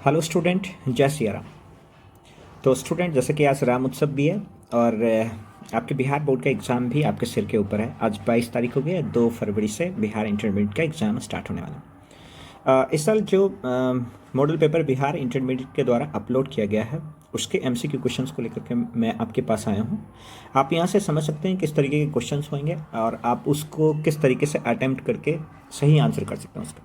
Hello student, जय सिया राम। तो student, जैसे कि आज राम उत्सव भी है और आपके बिहार बोर्ड का एग्ज़ाम भी आपके सिर के ऊपर है। आज 22 तारीख हो गई है, 2 फरवरी से बिहार इंटरमीडिएट का एग्ज़ाम स्टार्ट होने वाला है। इस साल जो मॉडल पेपर बिहार इंटरमीडिएट के द्वारा अपलोड किया गया है उसके एमसीक्यू क्वेश्चंस को लेकर के मैं आपके पास आया हूँ। आप यहाँ से समझ सकते हैं किस तरीके के क्वेश्चंस होंगे और आप उसको किस तरीके से अटैम्प्ट करके सही आंसर कर सकते हैं उसका।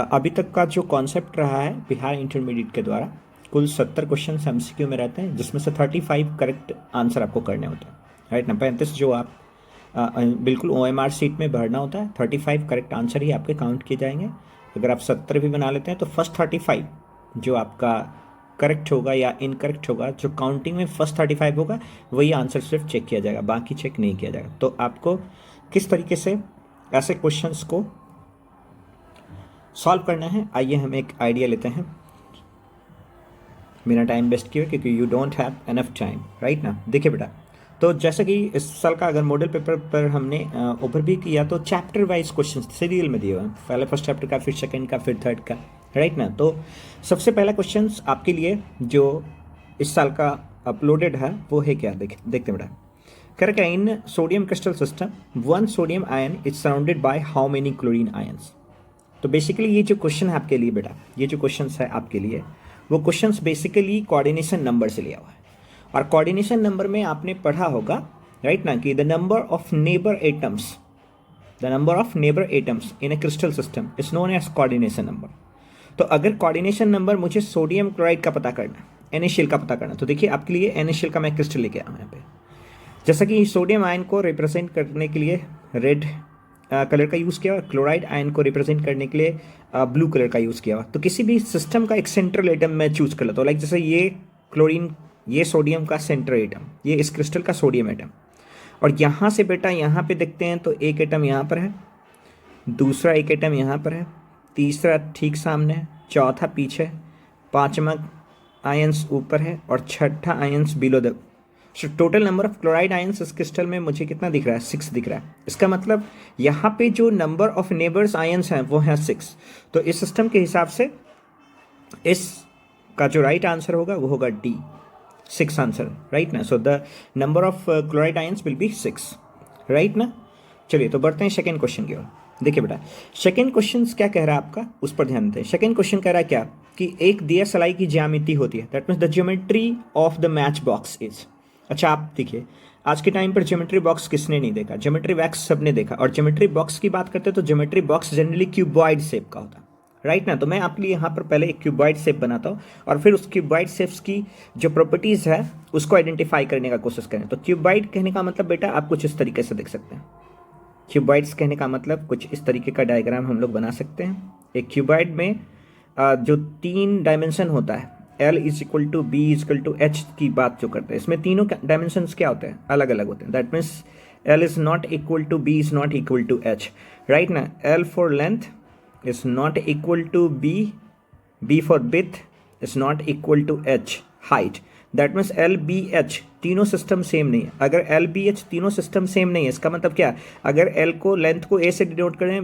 अभी तक का जो कॉन्सेप्ट रहा है बिहार इंटरमीडिएट के द्वारा, कुल 70 क्वेश्चन एमसीक्यू में रहते हैं, जिसमें से 35 करेक्ट आंसर आपको करने होते हैं। राइट ना, 35 जो आप बिल्कुल ओएमआर सीट में भरना होता है, 35 करेक्ट आंसर ही आपके काउंट किए जाएंगे। अगर आप 70 भी बना लेते हैं तो फर्स्ट 35 जो आपका करेक्ट होगा या इनकरेक्ट होगा, जो काउंटिंग में फर्स्ट 35 होगा वही आंसर सिर्फ चेक किया जाएगा, बाकी चेक नहीं किया जाएगा। तो आपको किस तरीके से ऐसे क्वेश्चंस को सॉल्व करना है, आइए हम एक आइडिया लेते हैं। मेरा टाइम वेस्ट किया क्योंकि you don't have enough time, right ना। देखिए बेटा, तो जैसे कि इस साल का अगर मॉडल पेपर पर हमने ओवरव्यू किया तो चैप्टर वाइज क्वेश्चन सीरियल में दिए हुए हैं, पहले फर्स्ट चैप्टर का, फिर सेकंड का, फिर थर्ड का, राइट ना। तो सबसे पहला क्वेश्चन आपके लिए जो इस साल का अपलोडेड है वो है क्या, देखते बेटा। Correct, in sodium crystal system 1 sodium ion is surrounded by how many chlorine ions. तो बेसिकली ये जो क्वेश्चन है आपके लिए बेटा, ये जो क्वेश्चन है आपके लिए, वो क्वेश्चंस बेसिकली कोऑर्डिनेशन नंबर से लिया हुआ है। और कोऑर्डिनेशन नंबर में आपने पढ़ा होगा, राइट ना, कि the number of neighbour atoms in a crystal system is known as coordination number. तो अगर कोऑर्डिनेशन नंबर मुझे सोडियम क्लोराइड का पता करना, NaCl का पता करना, तो देखिए आपके लिए NaCl का मैं क्रिस्टल लेके आया हूँ यहाँ पे। जैसा कि सोडियम आयन को रिप्रेजेंट करने के लिए रेड कलर का यूज़ किया और क्लोराइड आयन को रिप्रेजेंट करने के लिए ब्लू कलर का यूज़ किया हुआ। तो किसी भी सिस्टम का एक सेंट्रल एटम मैं चूज़ कर लेता हूँ, लाइक जैसे ये क्लोरीन, ये सोडियम का सेंट्रल एटम, ये इस क्रिस्टल का सोडियम एटम। और यहाँ से बेटा यहाँ पे देखते हैं तो एक एटम यहाँ पर है, दूसरा एक एटम यहाँ पर है, तीसरा ठीक सामने है, चौथा पीछे, पाँचवा आयंस ऊपर है और छठा ions below the. So total number of chloride ions इस क्रिस्टल में मुझे कितना दिख रहा है, 6 दिख रहा है। इसका मतलब यहाँ पे जो नंबर ऑफ नेबर्स आयंस हैं वो है 6। तो इस सिस्टम के हिसाब से इस का जो राइट आंसर होगा वो होगा डी, 6 आंसर, राइट ना। So the number of chloride ions will be 6, right ना। चलिए तो बढ़ते हैं सेकेंड क्वेश्चन की ओर। देखिए बेटा, सेकेंड क्वेश्चन क्या कह रहा है आपका, उस पर ध्यान दें। सेकेंड क्वेश्चन कह रहा है क्या, कि एक दिया सलाई की ज्यामिति होती है, that means the geometry of the match box is. अच्छा, आप देखिए आज के टाइम पर ज्योमेट्री बॉक्स किसने नहीं देखा, ज्योमेट्री बॉक्स सबने देखा। और ज्योमेट्री बॉक्स की बात करते हैं तो geometry box generally cuboid shape का होता है, राइट ना। तो मैं आपके लिए यहाँ पर पहले एक क्यूबॉइड शेप बनाता हूँ और फिर उस क्यूबॉइड शेप्स की जो प्रॉपर्टीज़ है उसको आइडेंटिफाई करने का कोशिश करें। तो क्यूबॉइड कहने का मतलब बेटा आप कुछ इस तरीके से देख सकते हैं। क्यूबॉइड्स कहने का मतलब कुछ इस तरीके का डायग्राम हम लोग बना सकते हैं। एक क्यूबॉइड में जो 3 डायमेंशन होता है, L is equal to B is equal to H की बात जो करते हैं, इसमें तीनों डायमेंशन क्या होते हैं, अलग अलग होते हैं। That means L is not equal to B is not equal to H, right ना। L for length is not equal to B for width is not equal to H height. That means LBH तीनों system same नहीं है। अगर LBH तीनों system same नहीं है, इसका मतलब क्या, अगर L को लेंथ को A से डिनोट करें,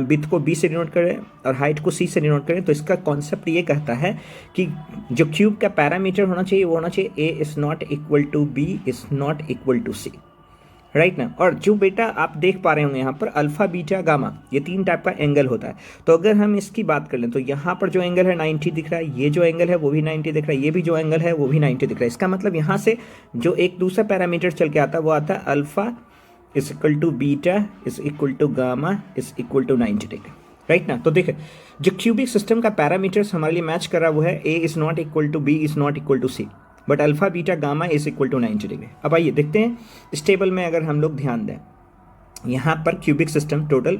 विड्थ को B से डिनोट करें और हाइट को C से डिनोट करें, तो इसका कॉन्सेप्ट ये कहता है कि जो क्यूब का पैरामीटर होना चाहिए वो होना चाहिए A is not equal to B is not equal to C, right ना। और जो बेटा आप देख पा रहे होंगे यहाँ पर अल्फा बीटा गामा, ये 3 टाइप का एंगल होता है। तो अगर हम इसकी बात कर लें तो यहाँ पर जो एंगल है 90 दिख रहा है, ये जो एंगल है वो भी 90 दिख रहा है, ये भी जो एंगल है वो भी 90 दिख रहा है। इसका मतलब यहाँ से जो एक दूसरा पैरामीटर चल के आता है वो आता है alpha is equal to beta is equal to gamma is equal to 90 degree, right ना। तो देखिए जो क्यूबिक सिस्टम का पैरामीटर्स हमारे लिए मैच कर रहा है वो है A is not equal to B is not equal to C, but alpha beta gamma is equal to 90 degree. अब आइए देखते हैं इस टेबल में अगर हम लोग ध्यान दें, यहाँ पर क्यूबिक सिस्टम टोटल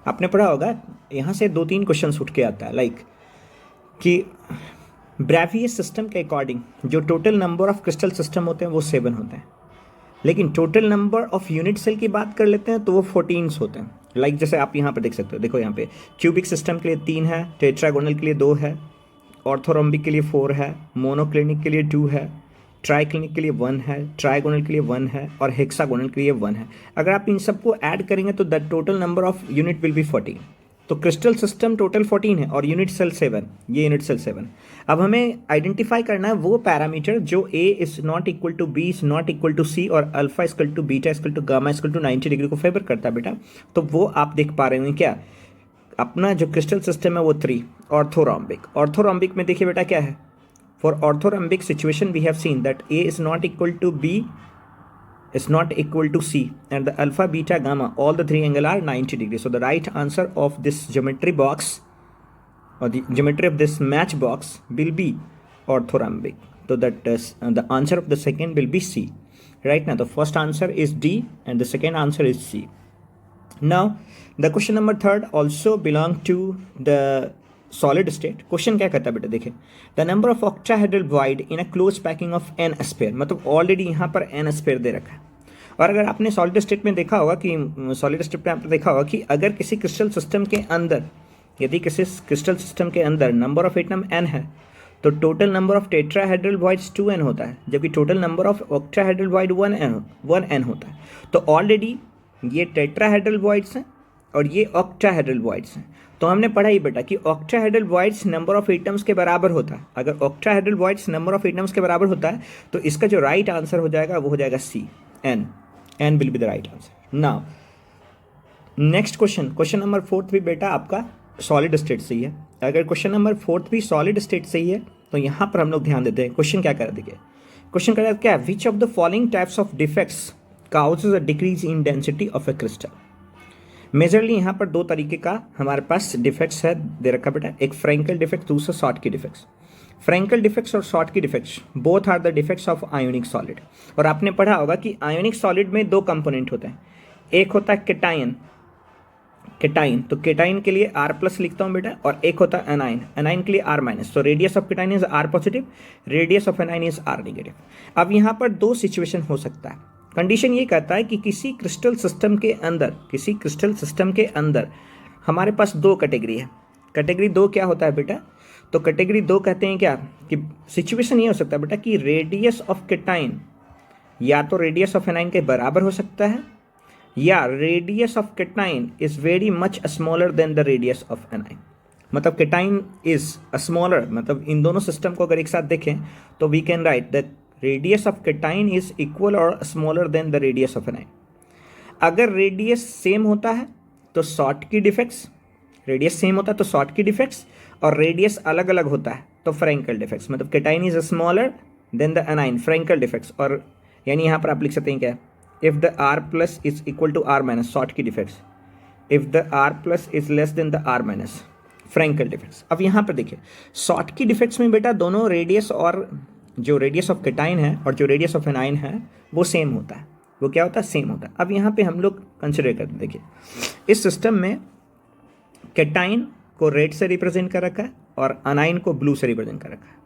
आपने पढ़ा होगा, यहाँ से 2-3 क्वेश्चन उठ के आता है, लाइक कि ब्रेवियस सिस्टम के अकॉर्डिंग जो total number of crystal system होते हैं वो 7 होते हैं, लेकिन total number of unit cell की बात कर लेते हैं तो वो 14 होते हैं। लाइक जैसे आप यहाँ पर देख सकते हो, देखो यहाँ पे क्यूबिक सिस्टम के लिए 3 है, टेट्रागोनल के लिए 2 है, ऑर्थोरोम्बिक के लिए 4 है, मोनोक्लिनिक के लिए 2 है, ट्राइक्लिनिक के लिए 1 है, ट्राइगोनल के लिए 1 है और हेक्सागोनल के लिए 1 है। अगर आप इन सबको ऐड करेंगे तो the total number of unit will be 14, तो क्रिस्टल सिस्टम टोटल 14 है और यूनिट सेल 7, ये यूनिट सेल 7। अब हमें आइडेंटिफाई करना है वो पैरामीटर जो A is not equal to B is not equal to C और alpha equal to beta equal to gamma equal to 90 degree को फेवर करता है बेटा। तो वो आप देख पा रहे हैं क्या, अपना जो क्रिस्टल सिस्टम है वो 3 ऑर्थोरॉम्बिक। ऑर्थोरॉम्बिक में देखिए बेटा क्या है, for orthorhombic situation we have seen that A is not equal to B is not equal to C and the alpha, beta, gamma, all the three angle are 90 degrees. So the right answer of this geometry box or the geometry of this match box will be orthorhombic. So that is the answer of the second will be C. Right now the first answer is D and the second answer is C. Now the question number 3 also belong to the solid state. Question क्या कहता है बेटा, देखिए the number of octahedral void in a close packing of n sphere, मतलब already यहाँ पर n spare दे रखा है। और अगर आपने सॉलिड स्टेट में देखा होगा कि सॉलिड स्टेट में आपने देखा होगा कि अगर किसी क्रिस्टल सिस्टम के अंदर, यदि किसी क्रिस्टल सिस्टम के अंदर नंबर ऑफ एटम n है तो total number of tetrahedral voids 2n होता है, जबकि total number of octahedral void 1n होता है। तो ऑलरेडी ये टेट्राहेड्रल वॉइड्स हैं और ये ऑक्टाहेड्रल वॉइड्स हैं। तो हमने पढ़ा ही बेटा कि octahedral voids number of atoms के बराबर होता है। अगर octahedral voids number of atoms के बराबर होता है तो इसका जो राइट आंसर हो जाएगा वो हो जाएगा सी, n will be the right answer. Now next question number 4 भी बेटा आपका सॉलिड स्टेट से ही है। अगर क्वेश्चन नंबर 4 भी सॉलिड स्टेट से ही है तो यहाँ पर हम लोग ध्यान देते हैं। क्वेश्चन क्या कर देखिए, क्वेश्चन कर क्या, विच of the following types of defects causes a decrease in density of A crystal. Majorly यहाँ पर 2 तरीके का हमारे पास डिफेक्ट्स है दे रखा बेटा, एक फ्रैंकल डिफेक्ट, दूसरा Schottky defects. Frenkel defects और Schottky defects both are the defects of ionic solid. और आपने पढ़ा होगा कि आयोनिक सॉलिड में 2 कंपोनेंट होते हैं, एक होता है केटाइन, तो केटाइन के लिए R+ लिखता हूँ बेटा, और एक होता है एनाइन के लिए R-। तो radius of cation is R positive, radius of A9 is R negative. अब यहाँ पर 2 सिचुएशन हो सकता है। कंडीशन ये कहता है कि किसी क्रिस्टल सिस्टम के अंदर हमारे पास 2 कैटेगरी है। कैटेगरी 2 क्या होता है बेटा, तो कैटेगरी 2 कहते हैं क्या कि सिचुएशन ये हो सकता है बेटा कि रेडियस ऑफ केटाइन या तो रेडियस ऑफ एनाइन के बराबर हो सकता है, या radius of cation is very much smaller than the radius of A9. मतलब केटाइन इज स्मॉलर, मतलब इन दोनों सिस्टम को अगर एक साथ देखें तो we can write that radius of cation is equal or smaller than the radius of anion. अगर रेडियस सेम होता है तो शॉर्ट की डिफेक्ट्स, रेडियस सेम होता है तो शॉर्ट की डिफेक्ट्स, और रेडियस अलग अलग होता है तो फ्रैंकल डिफेक्ट्स। मतलब cation is smaller than the anion, Frenkel defects. और यानी यहाँ पर आप लिख सकते हैं क्या, if the R+ is equal to R-, Schottky defects, if the R+ is less than the R-, Frenkel defects. अब यहाँ पर देखिए शॉर्ट की डिफेक्ट्स में बेटा दोनों रेडियस, और जो रेडियस ऑफ केटाइन है और जो रेडियस ऑफ एनाइन है वो सेम होता है। वो क्या होता है, सेम होता है। अब यहाँ पे हम लोग कंसिडर करते हैं, देखिए इस सिस्टम में केटाइन को रेड से रिप्रेजेंट कर रखा है और एनाइन को ब्लू से रिप्रेजेंट कर रखा है।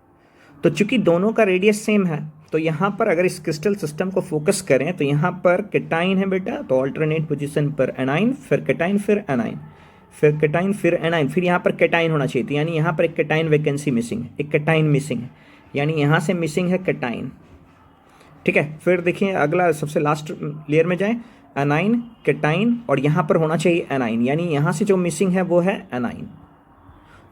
तो चूंकि दोनों का रेडियस सेम है तो यहाँ पर अगर इस क्रिस्टल सिस्टम को फोकस करें तो यहाँ पर केटाइन है बेटा, तो ऑल्टरनेट पोजीशन पर एनाइन, फिर केटाइन, फिर एनाइन, फिर केटाइन, फिर एनाइन, फिर यहाँ पर केटाइन होना चाहिए। यानी यहाँ पर एक केटाइन वैकेंसी मिसिंग है, एक केटाइन मिसिंग है, यानी यहाँ से मिसिंग है केटाइन। ठीक है, फिर देखिए अगला सबसे लास्ट लेयर में जाएं, एनाइन, केटाइन, और यहाँ पर होना चाहिए एनाइन, यानी यहाँ से जो मिसिंग है वो है एनाइन।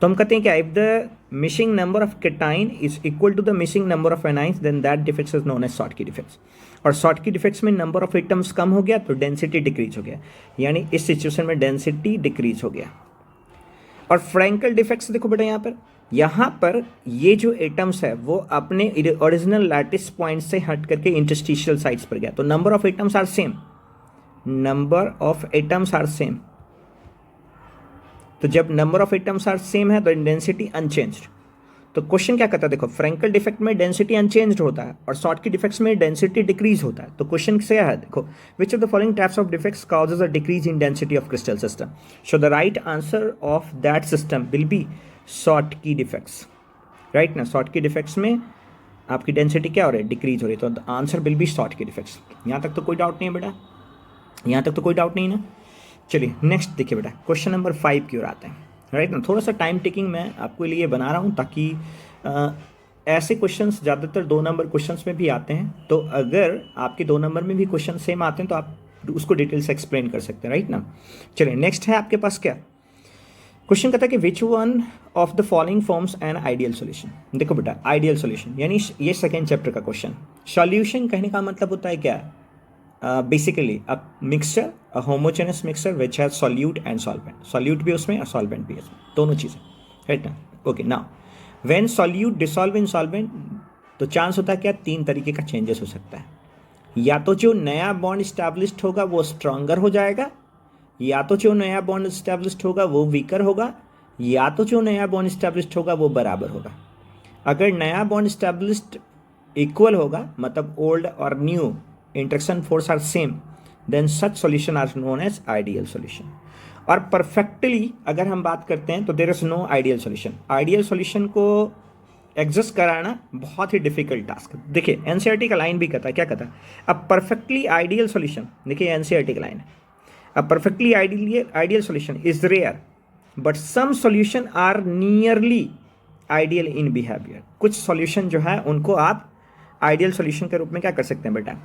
तो हम कहते हैं क्या, if the missing number of cation is equal to the missing number of anions then that defects is known as Schottky defects. और शॉर्ट की डिफेक्ट्स में नंबर ऑफ एटम्स कम हो गया तो डेंसिटी डिक्रीज हो गया, यानी इस सिचुएशन में डेंसिटी डिक्रीज हो गया। और फ्रैंकल डिफेक्ट्स देखो बेटा, यहाँ पर ये जो एटम्स है वो अपने ओरिजिनल लैटिस पॉइंट से हट करके इंटरस्टिशियल साइट्स पर गया, तो number of atoms are same, number of atoms are same. तो जब number of atoms are same है तो डेंसिटी अनचेंज्ड। तो क्वेश्चन क्या कहता है, देखो फ्रैंकल डिफेक्ट में डेंसिटी अनचेंज्ड होता है और शॉर्ट की डिफेक्ट्स में डेंसिटी डिक्रीज होता है। तो क्वेश्चन क्या है, देखो विच of the following types of defects causes a decrease in density of crystal system. So the right answer of that system will be short की डिफेक्ट्स, राइट ना। Short की डिफेक्ट्स में आपकी डेंसिटी क्या हो रही है, डिक्रीज हो रही है, तो आंसर विल बी शॉर्ट की डिफेक्ट्स। यहाँ तक तो कोई डाउट नहीं है बेटा, यहाँ तक तो कोई डाउट नहीं ना। चलिए नेक्स्ट देखिए बेटा, क्वेश्चन नंबर 5 की ओर आते हैं, राइट ना। थोड़ा सा टाइम टेकिंग मैं आपके लिए बना रहा हूँ ताकि ऐसे क्वेश्चंस ज़्यादातर 2 नंबर क्वेश्चंस में भी आते हैं, तो अगर आपके 2 नंबर में भी क्वेश्चन सेम आते हैं तो आप उसको डिटेल से एक्सप्लेन कर सकते हैं, राइट ना। चलिए नेक्स्ट है आपके पास क्या, क्वेश्चन कहता है कि विच one of the following forms an ideal solution. देखो बेटा, आइडियल सॉल्यूशन यानी ये सेकेंड चैप्टर का क्वेश्चन। सॉल्यूशन कहने का मतलब होता है क्या? Basically a mixture, a homogeneous mixture which has solute and solvent. Solute भी उसमें और सॉल्वेंट भी उसमें, दोनों चीज़ें, राइट ना। Okay, now when solute dissolve in solvent, तो चांस होता है क्या? 3 तरीके का चेंजेस हो सकता है। या तो जो नया बॉन्ड स्टैब्लिश्ड होगा वो स्ट्रांगर हो जाएगा, या तो जो नया बॉन्ड स्टैब्लिश्ड होगा वो वीकर होगा, या तो जो नया बॉन्ड स्टैब्लिश्ड होगा वो बराबर होगा। अगर नया बॉन्ड स्टैब्लिश्ड इक्वल होगा, मतलब ओल्ड और new interaction force are same, then such solution are known as ideal solution. और परफेक्टली अगर हम बात करते हैं तो there is no ideal solution. Ideal solution को एग्जिस्ट कराना बहुत ही डिफिकल्ट टास्क है। देखिए एनसीईआरटी का लाइन भी कहता है, क्या कहता है? अब परफेक्टली आइडियल सॉल्यूशन, देखिए एनसीईआरटी का लाइन है, A perfectly ideal solution is rare, but some solution are nearly ideal in behavior. कुछ solution जो है उनको आप ideal solution के रूप में क्या कर सकते हैं बेटा?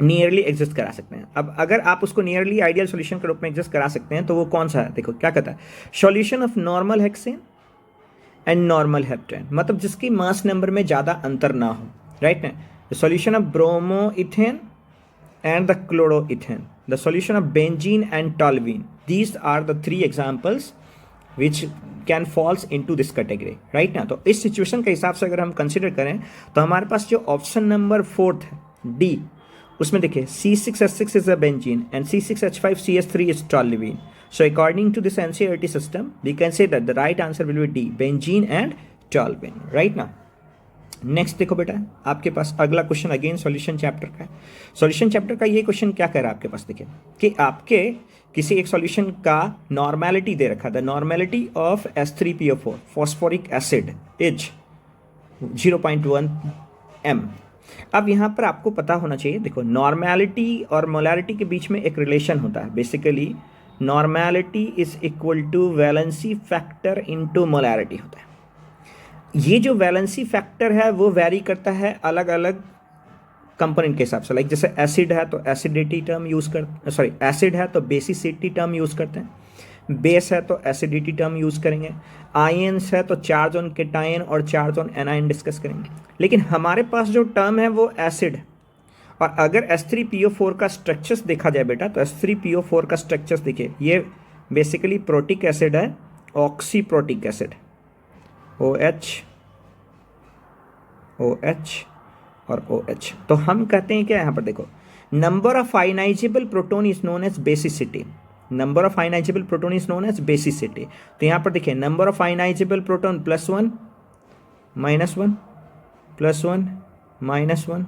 नियरली एग्जिस्ट करा सकते हैं। अब अगर आप उसको नियरली आइडियल सॉल्यूशन के रूप में एग्जिस्ट करा सकते हैं तो वो कौन सा है? देखो क्या कहता है, solution of normal hexane and normal heptane, मतलब जिसकी मास नंबर में ज़्यादा अंतर ना हो, राइट ना। Solution of bromo ethane and the chloroethane, the solution of benzene and toluene. These are the 3 examples which can falls into this category, right ना। तो इस सिचुएशन के हिसाब से अगर हम कंसिडर करें तो हमारे पास जो ऑप्शन नंबर 4 है, डी, उसमें देखिए C6H6 is a benzene and C6H5CH3 is toluene. So according to this NCERT system, we can say that the right answer will be D, benzene and toluene, right ना। Next देखो बेटा, आपके पास अगला question again solution chapter का है। Solution chapter का ये question क्या कह रहा है आपके पास? देखिए कि आपके किसी एक सॉल्यूशन का नॉर्मेलिटी दे रखा, the normality of H3PO4 phosphoric acid is 0.1 m। अब यहाँ पर आपको पता होना चाहिए, देखो नॉर्मेलिटी और मोलैरिटी के बीच में एक रिलेशन होता है। Basically normality is equal to valency factor into molarity होता है। ये जो वैलेंसी फैक्टर है वो वैरी करता है अलग अलग कंपोनेंट के हिसाब से। लाइक जैसे एसिड है तो एसिडिटी टर्म यूज़ कर, सॉरी एसिड है तो बेसिसिटी टर्म यूज़ करते हैं, बेस है तो एसिडिटी टर्म यूज़ करेंगे, आयन्स है तो चार्ज ऑन केटायन और चार्ज ऑन एनायन डिस्कस करेंगे। लेकिन हमारे पास जो टर्म है वो एसिड है। और अगर H3PO4 का स्ट्रक्चर्स देखा जाए बेटा, तो H3PO4 का स्ट्रक्चर्स देखिए, ये बेसिकली प्रोटिक एसिड है, oxy protic acid, OH OH और OH। तो हम कहते हैं क्या यहाँ पर देखो, number of ionizable proton is known as basicity. Number of ionizable proton is known as basicity. तो यहाँ पर देखिए नंबर ऑफ आयनाइजेबल प्रोटोन +1 -1 +1 -1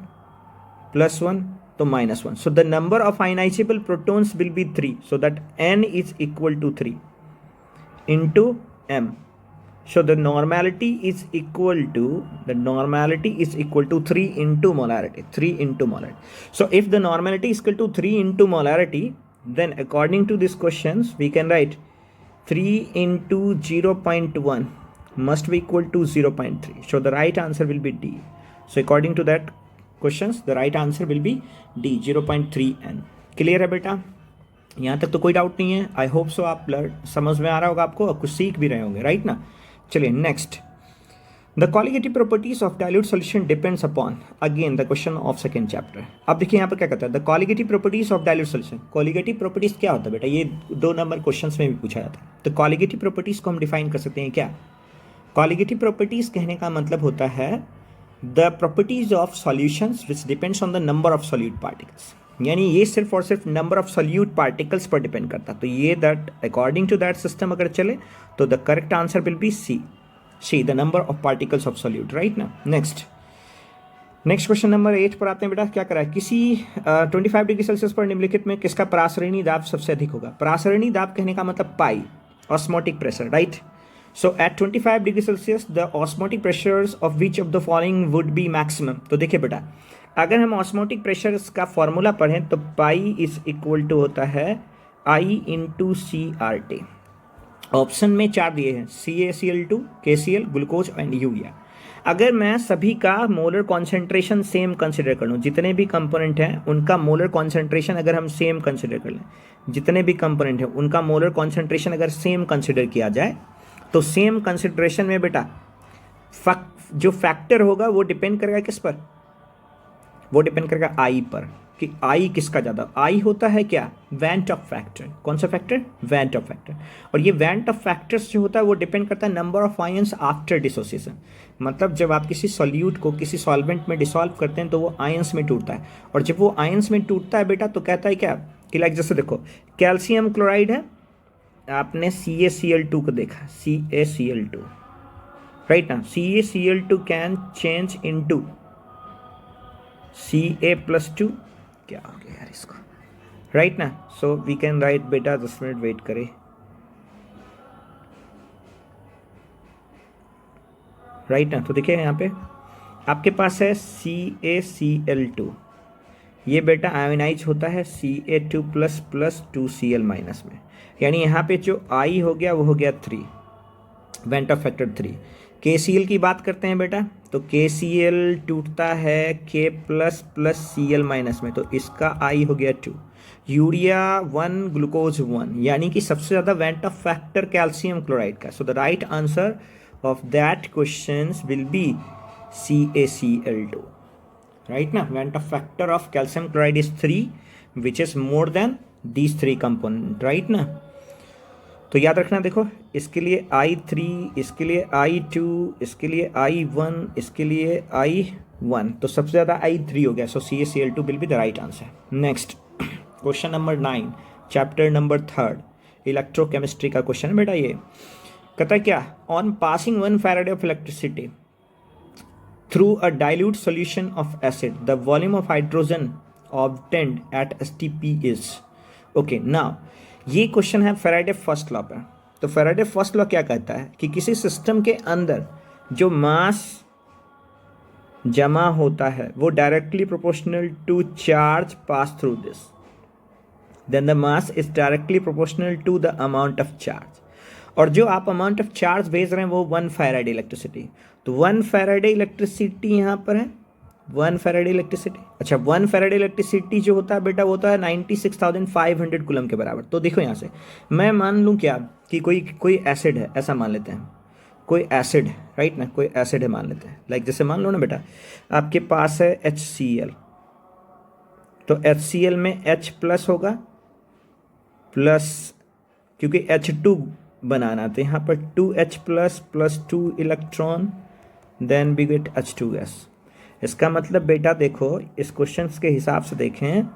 +1 तो -1। So the number of ionizable protons will be 3, so that n is equal to 3 into m. So the normality is equal to 3 into molarity, 3 into molarity. So if the normality is equal to 3 into molarity, then according to these questions we can write 3 into 0.1 must be equal to 0.3. So the right answer will be D. So according to that questions, the right answer will be D, 0.3n. Clear है बेटा? यहाँ तक तो कोई doubt नहीं है। I hope so आप समझ में आ रहा होगा आपको और कुछ सीख भी रहे होंगे, राइट ना। चलिए next, the colligative properties of dilute solution depends upon, again the question of second chapter. अब देखिए यहाँ पर क्या कहता है, the colligative properties of dilute solution. Colligative properties क्या होता है बेटा? ये 2 नंबर क्वेश्चन में भी पूछा जाता है। तो कॉलिगेटिव प्रॉपर्टीज को हम डिफाइन कर सकते हैं क्या? कॉलिगेटिव प्रॉपर्टीज कहने का मतलब होता है the properties of solutions which depends on the number of solute particles. यानी ये सिर्फ और सिर्फ नंबर ऑफ सॉल्यूट पार्टिकल्स पर डिपेंड करता। तो ये that according to that system अगर चले तो the correct answer will be C, the number of particles of solute, right ना। नेक्स्ट क्वेश्चन नंबर 8 पर आते हैं बेटा। क्या करा है, किसी 25 डिग्री सेल्सियस पर निम्नलिखित में किसका परासरणी दाब सबसे अधिक होगा? परासरणी दाब कहने का मतलब pi, osmotic pressure, right. So at 25 degree Celsius the osmotic pressures of which of the following would be maximum. तो देखिए बेटा, अगर हम ऑस्मोटिक प्रेशर का फॉर्मूला पढ़ें तो पाई इज इक्वल टू होता है I इंटू CRT। ऑप्शन में 4 दिए हैं, CaCl2, KCl, glucose and urea. अगर मैं सभी का मोलर कॉन्सेंट्रेशन सेम कंसिडर कर लूँ, जितने भी कंपोनेंट हैं उनका मोलर कॉन्सेंट्रेशन अगर हम सेम कंसिडर कर लें, जितने भी कंपोनेंट हैं उनका मोलर कॉन्सेंट्रेशन अगर सेम कंसिडर किया जाए, तो सेम कंसिडरेशन में बेटा जो फैक्टर होगा वो डिपेंड करेगा किस पर, वो डिपेंड करेगा आई पर, कि आई किसका ज़्यादा। आई होता है क्या, वैंट ऑफ फैक्टर। कौन सा फैक्टर, वैंट ऑफ फैक्टर। और ये वैंट ऑफ फैक्टर्स जो होता है वो डिपेंड करता है number of ions after dissociation. मतलब जब आप किसी सॉल्यूट को किसी सॉल्वेंट में डिसॉल्व करते हैं तो वो आयंस में टूटता है, और जब वो आयंस में टूटता है बेटा तो कहता है क्या कि लाइक जैसे देखो कैल्शियम क्लोराइड है, आपने CaCl2 को देखा, CaCl2 राइट ना, CaCl2 can change into Ca+2, क्या हो गया यार इसको, राइट ना। सो वी कैन राइट बेटा, 10 मिनट वेट करें, राइट ना। तो देखिए यहाँ पे आपके पास है CaCl2, ये बेटा आयोनाइज होता है Ca2++ 2Cl- में, यानी यहाँ पे जो I हो गया वो हो गया 3, वेंट ऑफ फैक्टर 3। KCl की बात करते हैं बेटा, तो KCl टूटता है K++ Cl- में, तो इसका I हो गया 2। यूरिया 1 ग्लूकोज 1, यानी कि सबसे ज़्यादा van't Hoff factor calcium chloride का। So the right answer of that question will be CaCl2, right ना। Van't Hoff factor of calcium chloride is 3 which is more than these 3 component, right ना। तो याद रखना, देखो इसके लिए I3, इसके लिए I2, इसके लिए I1, इसके लिए I1, तो सबसे ज़्यादा I3 हो गया। सो CaCl2 will be the right answer. Next question number 9, chapter number 3 electrochemistry का क्वेश्चन है बेटा। ये कहता है क्या, on passing 1 Faraday of electricity through a dilute solution of acid, the volume of hydrogen obtained at STP is, okay now ये question है Faraday first law पर। तो फैराडे फर्स्ट लॉ क्या कहता है कि किसी सिस्टम के अंदर जो मास जमा होता है वो directly proportional to charge pass through this, then the mass is directly proportional to the amount of charge. और जो आप अमाउंट ऑफ चार्ज भेज रहे हैं वो 1 फैराडे इलेक्ट्रिसिटी, तो 1 फैराडे इलेक्ट्रिसिटी यहाँ पर है, 1 फैराडे इलेक्ट्रिसिटी। अच्छा 1 फैराडे इलेक्ट्रिसिटी जो होता है बेटा वो होता है 96,500 कूलम के बराबर। तो देखो यहाँ से मैं मान लूँ क्या कि कोई एसिड है, ऐसा मान लेते हैं, कोई एसिड है, राइट ना, कोई एसिड है मान लेते हैं। लाइक जैसे मान लो ना बेटा आपके पास है HCl, तो HCl में H+ होगा प्लस, क्योंकि H2 बनाना, तो यहाँ पर 2H+ plus 2 electron, then we get H2 gas. इसका मतलब बेटा देखो इस क्वेश्चन के हिसाब से देखें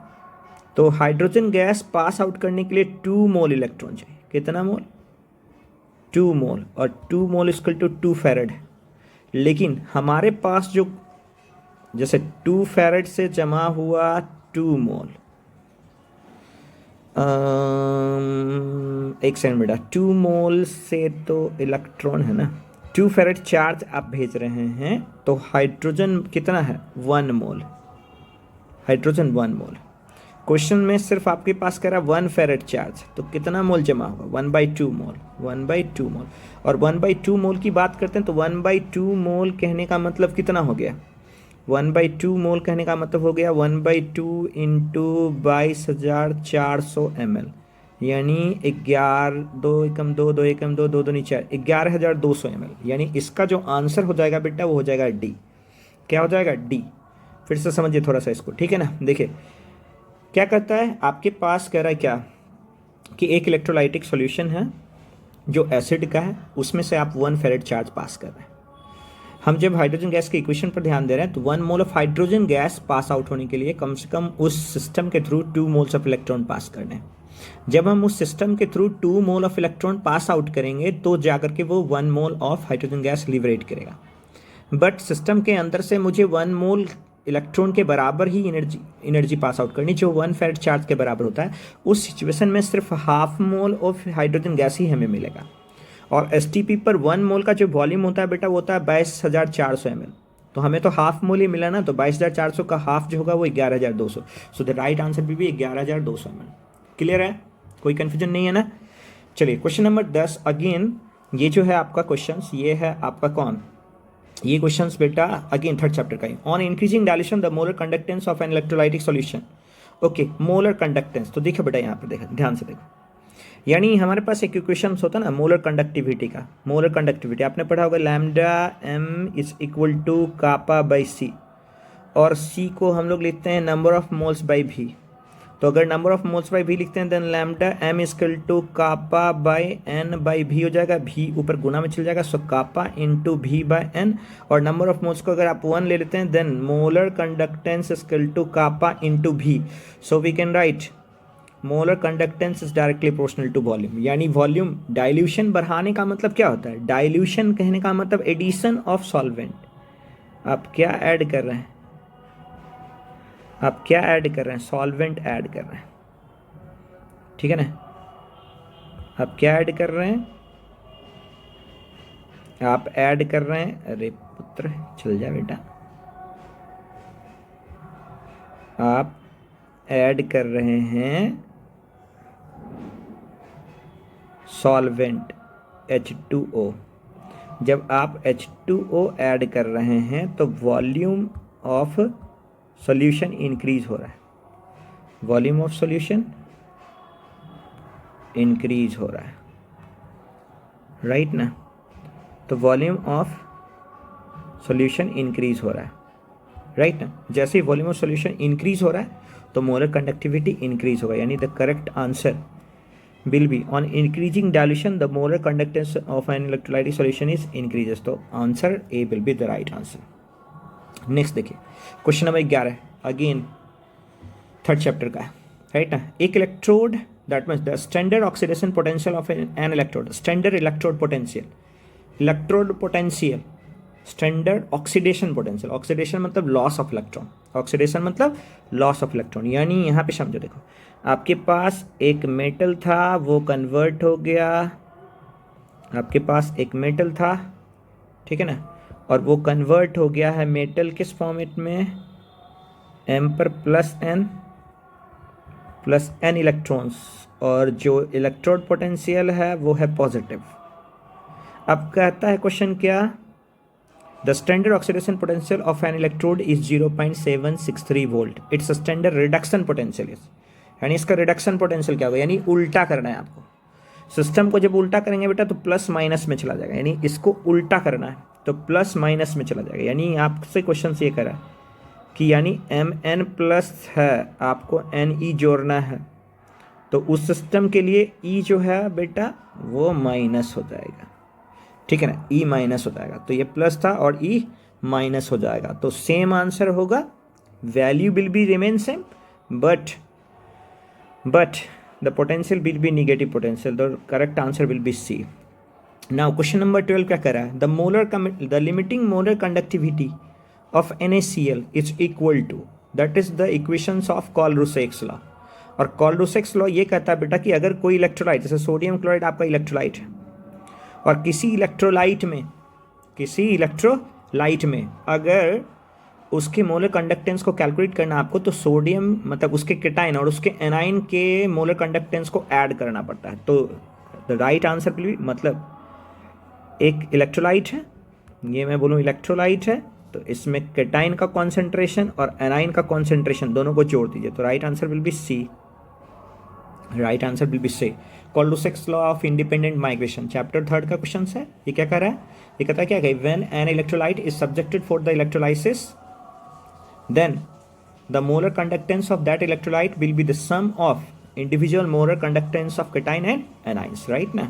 तो हाइड्रोजन गैस पास आउट करने के लिए 2 मोल इलेक्ट्रॉन चाहिए। कितना मोल, 2 मोल, और 2 मोल इक्वल टू 2 फैराड है। लेकिन हमारे पास जो जैसे 2 फैराड से जमा हुआ 2 मोल, एक सेकंड बेटा, 2 मोल से तो इलेक्ट्रॉन है ना, 2 फैराड चार्ज आप भेज रहे हैं, तो हाइड्रोजन कितना है 1 मोल, हाइड्रोजन 1 मोल। क्वेश्चन में सिर्फ आपके पास कह रहा है 1 फैराड चार्ज, तो कितना मोल जमा होगा 1/2 मोल, 1/2 मोल। और 1/2 मोल की बात करते हैं तो 1/2 मोल कहने का मतलब कितना हो गया, 1/2 मोल कहने का मतलब हो गया 1/2 इंटू 22,400 ml, यानी 11 2 एकम 2 2 एकम 2 2 2 नीचे 11,200 ml। यानी इसका जो आंसर हो जाएगा बेटा वो हो जाएगा डी। क्या हो जाएगा, डी। फिर से समझिए थोड़ा सा इसको, ठीक है ना। देखिए क्या करता है, आपके पास कह रहा है क्या कि एक इलेक्ट्रोलाइटिक सॉल्यूशन है जो एसिड का है, उसमें से आप 1 फैराड चार्ज पास कर रहे हैं। हम जब हाइड्रोजन गैस के इक्वेशन पर ध्यान दे रहे हैं तो 1 मोल of hydrogen gas pass out होने के लिए कम से कम उस सिस्टम के थ्रू 2 मोल्स ऑफ इलेक्ट्रॉन पास करने हैं। जब हम उस सिस्टम के through 2 mole of electron pass out करेंगे तो जाकर के वो 1 मोल ऑफ हाइड्रोजन गैस लिबरेट करेगा। बट सिस्टम के अंदर से मुझे 1 मोल इलेक्ट्रॉन के बराबर ही एनर्जी पास आउट करनी, जो 1 फैराड चार्ज के बराबर होता है। उस सिचुएशन में सिर्फ half mole of hydrogen gas ही हमें मिलेगा। और एसटीपी पर 1 मोल का जो वॉल्यूम होता है बेटा वो होता है 22,400 ml, तो हमें तो हाफ मोल ही मिला ना, तो 22,400 का हाफ जो होगा वो 11,200। सो द राइट आंसर भी 11,200 ml। क्लियर है, कोई कन्फ्यूजन नहीं है ना। चलिए क्वेश्चन नंबर 10 अगेन, ये जो है आपका क्वेश्चन, ये है आपका कौन, ये क्वेश्चंस बेटा अगेन थर्ड चैप्टर का ही। On increasing dilution the molar conductance of an electrolytic solution. Okay, molar conductance तो देखो बेटा यहाँ पर देखो ध्यान से देखो, यानी हमारे पास एक इक्वेशन होता है ना मोलर कंडक्टिविटी का। मोलर कंडक्टिविटी आपने पढ़ा होगा, lambda m is equal to kappa by C, और c को हम लोग लिखते हैं number of moles by v। तो अगर number of moles by v लिखते हैं then lambda m equal to kappa by n by v हो जाएगा, v ऊपर गुना में चल जाएगा, so kappa into v by n। और नंबर ऑफ मोल्स को अगर आप 1 ले लेते हैं then molar conductance equal to kappa into v। So we can write molar conductance is directly proportional to volume. यानी वॉल्यूम डाइल्यूशन बढ़ाने का मतलब क्या होता है? डाइल्यूशन कहने का मतलब एडिशन ऑफ सॉल्वेंट। आप क्या ऐड कर रहे हैं? आप क्या ऐड कर रहे हैं? सॉल्वेंट ऐड कर रहे हैं, ठीक है ना? आप क्या ऐड कर रहे हैं? आप ऐड कर रहे हैं, अरे पुत्र चल जा बेटा, आप ऐड कर रहे हैं सॉल्वेंट H2O। जब आप H2O ऐड कर रहे हैं तो वॉल्यूम ऑफ सॉल्यूशन इंक्रीज हो रहा है, वॉल्यूम ऑफ सॉल्यूशन इंक्रीज हो रहा है, राइट ना? तो वॉल्यूम ऑफ सॉल्यूशन इंक्रीज हो रहा है, राइट ना? जैसे ही वॉल्यूम ऑफ सॉल्यूशन इंक्रीज हो रहा है तो मोलर कंडक्टिविटी इंक्रीज होगा। यानी the correct answer will be on increasing dilution the molar conductance of an electrolytic solution is increases। तो answer A will be the right answer। Next देखिए question number 11 again third chapter का है, right ना? एक electrode that means the standard oxidation potential of an electrode, standard electrode potential, electrode potential, standard oxidation potential. Oxidation मतलब loss of electron, oxidation मतलब loss of electron. यानी यहाँ पे समझो, देखो आपके पास एक मेटल था वो कन्वर्ट हो गया, आपके पास एक मेटल था, ठीक है ना, और वो कन्वर्ट हो गया है मेटल किस फॉर्मेट में? m पर प्लस n इलेक्ट्रॉन्स, और जो इलेक्ट्रोड पोटेंशियल है वो है पॉजिटिव। अब कहता है क्वेश्चन क्या? The standard oxidation potential of an electrode is 0.763 volt, it's standard reduction potential is. यानी इसका रिडक्शन पोटेंशियल क्या होगा? यानी उल्टा करना है आपको सिस्टम को। जब उल्टा करेंगे बेटा तो प्लस माइनस में चला जाएगा, यानी इसको उल्टा करना है तो प्लस माइनस में चला जाएगा। यानी आपसे क्वेश्चन ये करा कि यानी Mn प्लस है, आपको Ne जोड़ना है, तो उस सिस्टम के लिए E जो है बेटा वो माइनस हो जाएगा, ठीक है ना? E माइनस हो जाएगा, तो ये प्लस था और E माइनस हो जाएगा, तो सेम आंसर होगा, value will be remain same but the potential will be negative potential। the correct answer will be C। now question number 12 क्या कर रहा है? the limiting molar conductivity of NaCl is equal to, that is the equations of Kohl-Russell's law। और Kohl-Russell's law ये कहता है बेटा कि अगर कोई इलेक्ट्रोलाइट, जैसे सोडियम क्लोराइड आपका इलेक्ट्रोलाइट है, और किसी इलेक्ट्रोलाइट में अगर उसके मोलर कंडक्टेंस को कैलकुलेट करना आपको, तो सोडियम मतलब उसके केटाइन और उसके एनाइन के मोलर कंडक्टेंस को ऐड करना पड़ता है। तो द राइट आंसर भी, मतलब एक इलेक्ट्रोलाइट है, ये मैं बोलूँ इलेक्ट्रोलाइट है, तो इसमें केटाइन का कॉन्सेंट्रेशन और एनाइन का कॉन्सेंट्रेशन दोनों को जोड़ दीजिए, तो right answer will be C. Right answer will be C. Kohl-Russell's law of independent migration chapter 3 का क्वेश्चन है। ये क्या कर रहा है? ये कहता है क्या है? When an electrolyte is subjected for the electrolysis then the molar conductance of that electrolyte will be the sum of individual molar conductance of cation and anions, right ना?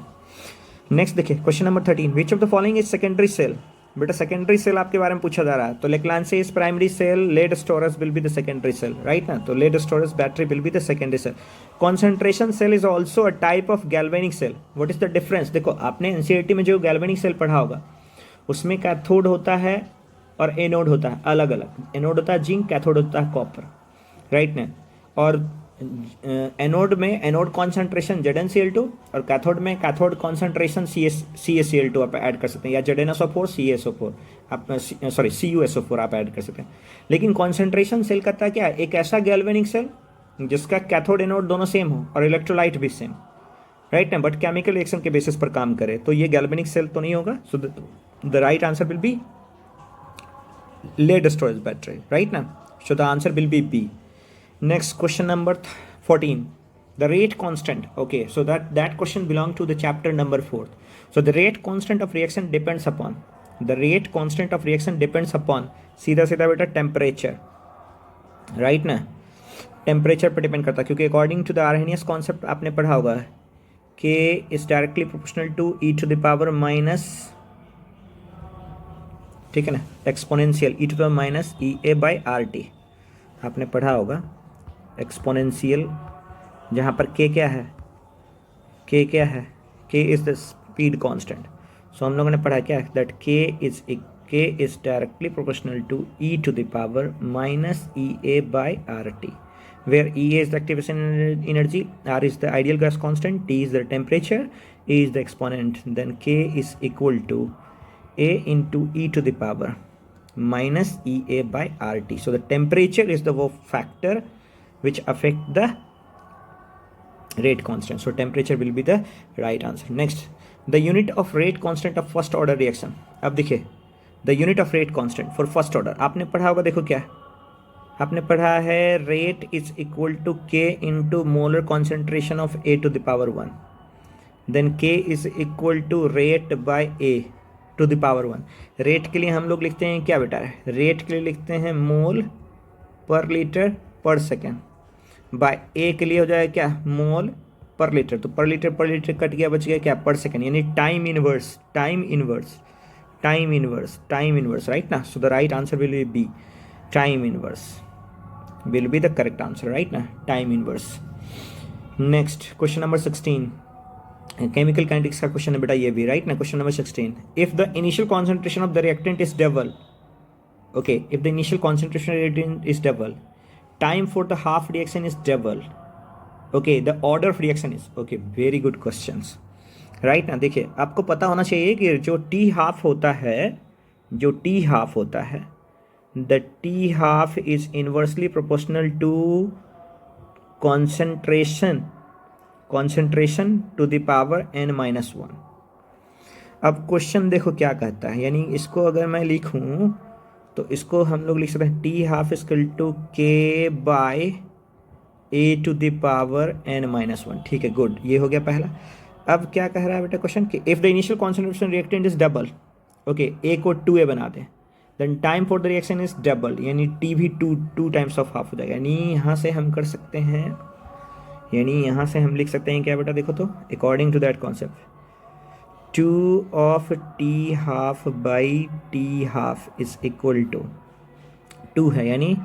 नेक्स्ट देखिए question number 13, which of the following is secondary cell। बेटा secondary cell आपके बारे में पूछा जा रहा है, तो Leclanche's primary cell, lead storage will be the secondary cell, right ना? तो lead storage battery will be the secondary cell. Concentration cell is also a type of galvanic cell. What is the difference? देखो आपने NCERT में जो galvanic cell पढ़ा होगा उसमें cathode होता है और एनोड होता है, अलग अलग। एनोड होता है जिंक, कैथोड होता है कॉपर, राइट ना? और एनोड में एनोड कॉन्सेंट्रेशन ZnCl2 और कैथोड में कैथोड कॉन्सेंट्रेशन CaCl2 आप ऐड कर सकते हैं, या ZnSO4 CaSO4 आप CuSO4 आप ऐड कर सकते हैं। लेकिन कॉन्सेंट्रेशन सेल करता है क्या? एक ऐसा गैल्वेनिक सेल जिसका कैथोड एनोड दोनों सेम हो और इलेक्ट्रोलाइट भी सेम, राइट ना? बट केमिकल रिएक्शन के बेसिस पर काम करे, तो ये गैल्वेनिक सेल तो नहीं होगा। सो the right answer will B lead storage battery, right now? So the answer will be B. Next question number 14. The rate constant. Okay, so that question belongs to the chapter number 4. So the rate constant of reaction depends upon, the rate constant of reaction depends upon सीधा सीधा बेटा temperature, right ना? Temperature पर depend करता है, क्योंकि according to the Arrhenius concept आपने पढ़ा होगा, K is directly proportional to E to the power minus, ठीक है ना, exponential E to the power minus E A by R T, आपने पढ़ा होगा एक्सपोनेंशियल, जहाँ पर के क्या है, के क्या है, K is the speed constant. So हम लोगों ने पढ़ा क्या, that K is directly proportional to E to the power minus E A by R T, where E is the activation energy, R is the ideal gas constant, T is the temperature, E is the exponent, then K is equal to A into E to the power minus EA by RT. So the temperature is the factor which affect the rate constant. So temperature will be the right answer. Next, the unit of rate constant of first order reaction. अब देखिए, the unit of rate constant for first order आपने पढ़ा होगा, देखो क्या आपने पढ़ा है, rate is equal to K into molar concentration of A to the power 1, then K is equal to rate by A to the power 1. Rate के लिए हम लोग लिखते हैं क्या बेटा, रेट के लिए लिखते हैं मोल पर लीटर पर सेकेंड, बाय ए के लिए हो जाएगा क्या, मोल पर लीटर. तो पर लीटर कट गया, बच गया क्या, पर सेकेंड, यानी टाइम इनवर्स, राइट ना? So the right answer will be B, time inverse will be the correct answer, right na? Time inverse. Next question number 16, chemical kinetics का question है बेटा ये भी, right ना? Question number 16, if the initial concentration of the reactant is double, okay, if the initial concentration of the reactant is double, time for the half reaction is double, okay, the order of reaction is, okay, very good questions, right ना? देखिए आपको पता होना चाहिए कि जो T half होता है, the T half is inversely proportional to concentration to the power n minus 1. अब क्वेश्चन देखो क्या कहता है, यानी इसको अगर मैं लिखूं तो इसको हम लोग लिख सकते हैं T half is equal to K by a to the power n minus 1. ठीक है, गुड, ये हो गया पहला. अब क्या कह रहा है बेटा क्वेश्चन कि if the initial concentration reactant is double, okay, A को 2a बना दें, then time for the reaction is double, यानी टी भी टू टाइम्स ऑफ हाफ हो जाएगा. यानी यहाँ से हम कर सकते हैं, यानी यहाँ से हम लिख सकते हैं क्या बेटा, देखो तो according to that concept, 2 of T half by T half is equal to 2 है, यानी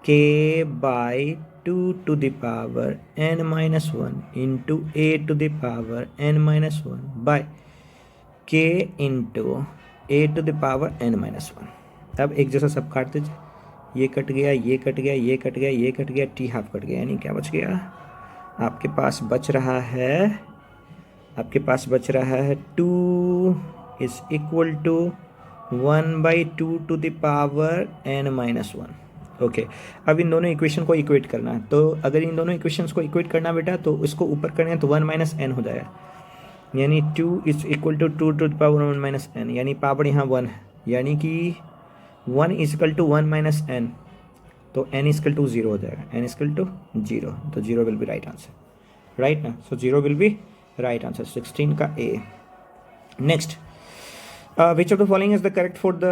K by 2 to the power n minus 1 into A to the power n minus 1 by K into A to the power n minus 1. अब एक जैसा सब काट दीजिए, ये cut गया, ये कट गया, ये कट गया, ये कट गया, टी हाफ कट गया, यानी क्या बच गया आपके पास, बच रहा है 2 is equal to 1/2 to the power n minus 1. Okay, अब इन दोनों इक्वेशन को इक्वेट करना है, तो अगर इन दोनों इक्वेशंस को इक्वेट करना बेटा तो इसको ऊपर करें तो 1 माइनस n हो जाएगा, यानी 2 is equal to 2 to the power 1 minus n, यानी पावर यहाँ 1 है, यानी कि 1 is equal to 1 minus n, तो n इज इक्वल टू 0 हो जाएगा, n इज इक्वल टू 0, तो 0 will be right answer, right ना? So 0 will be right answer, 16 का A. Next, which of the following is the correct for the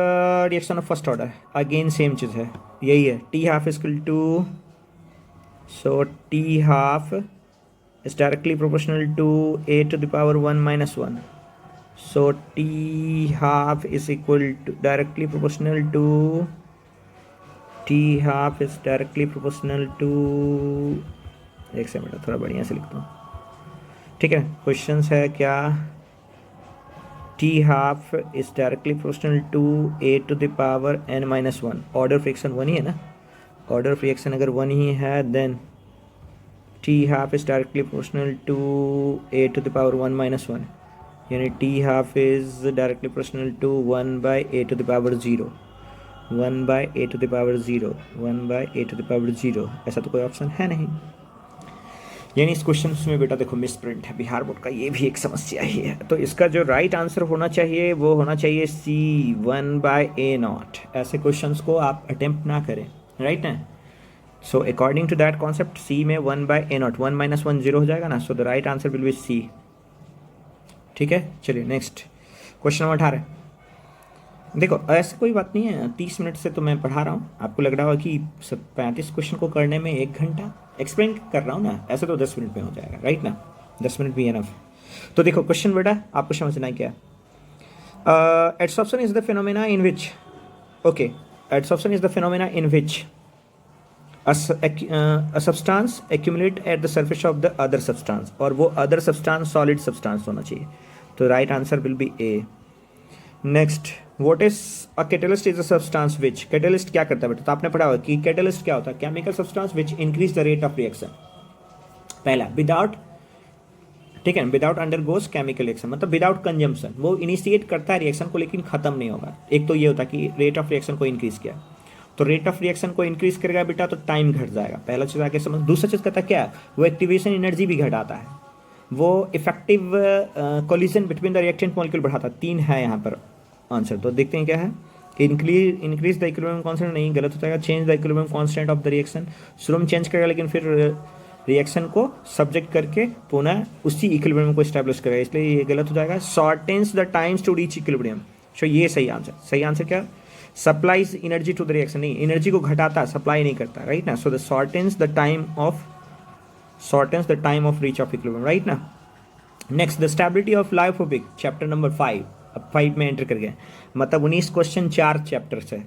reaction of first order. Again same चीज़ है, यही है, T half is equal to, so T half is directly proportional to a to the power 1 minus 1. So T half is equal to directly proportional to एक second थोड़ा बढ़िया से लिखता हूँ, ठीक है. क्वेश्चन है क्या, T half is directly proportional to a to the power n minus 1. Order of reaction 1 ही है ना, ऑर्डर ऑफ रिएक्शन अगर 1 ही है, then T half is directly proportional to a to the power 1 minus 1, यानी T half is directly proportional to 1 by a to the power 0, 1 by a to the power 0, 1 by a to the power 0. ऐसा तो कोई option है नहीं, यानी इस question में बेटा देखो मिस प्रिंट है बिहार बोर्ड का, ये भी एक समस्या ही है. तो इसका जो राइट आंसर होना चाहिए वो होना चाहिए C 1 by a नॉट. ऐसे क्वेश्चंस को आप अटेम्प्ट ना करें, राइट ना। So according to that concept C में 1/a0, 1 - 1 0 हो जाएगा ना, so the right answer will be C. ठीक है, चलिए नेक्स्ट क्वेश्चन नंबर 18। देखो ऐसे कोई बात नहीं है, 30 मिनट से तो मैं पढ़ा रहा हूँ, आपको लग रहा होगा कि 35 क्वेश्चन को करने में 1 घंटा, एक्सप्लेन कर रहा हूँ ना, ऐसे तो 10 मिनट में हो जाएगा, राइट ना, 10 मिनट भी एनफ। तो देखो क्वेश्चन बेटा आपको समझना है क्या। Adsorption is the phenomena in which, okay, adsorption is the phenomena in which a substance accumulate at the surface of the other substance, और वो other substance solid substance होना चाहिए, तो right answer will be A। Next, what is a catalyst is a substance which, catalyst क्या करता है बेटा, तो आपने पढ़ा होगा कि कैटलिस्ट क्या होता है, chemical substance which increase the rate of reaction. पहला विदाउट, ठीक है, विदाउट अंडरगोस केमिकल रिएक्शन, मतलब विदाउट कंजम्पशन, वो इनिशिएट करता है रिएक्शन को लेकिन खत्म नहीं होगा। एक तो ये होता है कि रेट ऑफ रिएक्शन को इंक्रीज किया, तो रेट ऑफ रिएक्शन को इंक्रीज करेगा बेटा तो टाइम घट जाएगा, पहला चीज आगे समझ। दूसरा चीज कहता है क्या, वो एक्टिवेशन एनर्जी भी घटाता है, वो effective collision between the reactant molecule बढ़ाता है। 3 है यहाँ पर आंसर, तो देखते हैं क्या है। इंक्रीज द इक्विलिब्रियम कांस्टेंट, नहीं, गलत हो जाएगा। Change the equilibrium constant of the reaction, शुरू में चेंज करेगा लेकिन फिर रिएक्शन को सब्जेक्ट करके पुनः उसी इक्विलिब्रियम को स्टैब्लिश करेगा, इसलिए ये गलत हो जाएगा। Shortens the times to reach equilibrium, so ये सही आंसर। सही आंसर क्या, supplies energy to the reaction, नहीं, एनर्जी को घटाता, सप्लाई नहीं करता, राइट ना। So the shortens the time of reach of equilibrium, right ना। Next, the stability of lyophobic, chapter number 5, अब 5 में एंटर कर गए, मतलब 19 क्वेश्चन 4 चैप्टर से।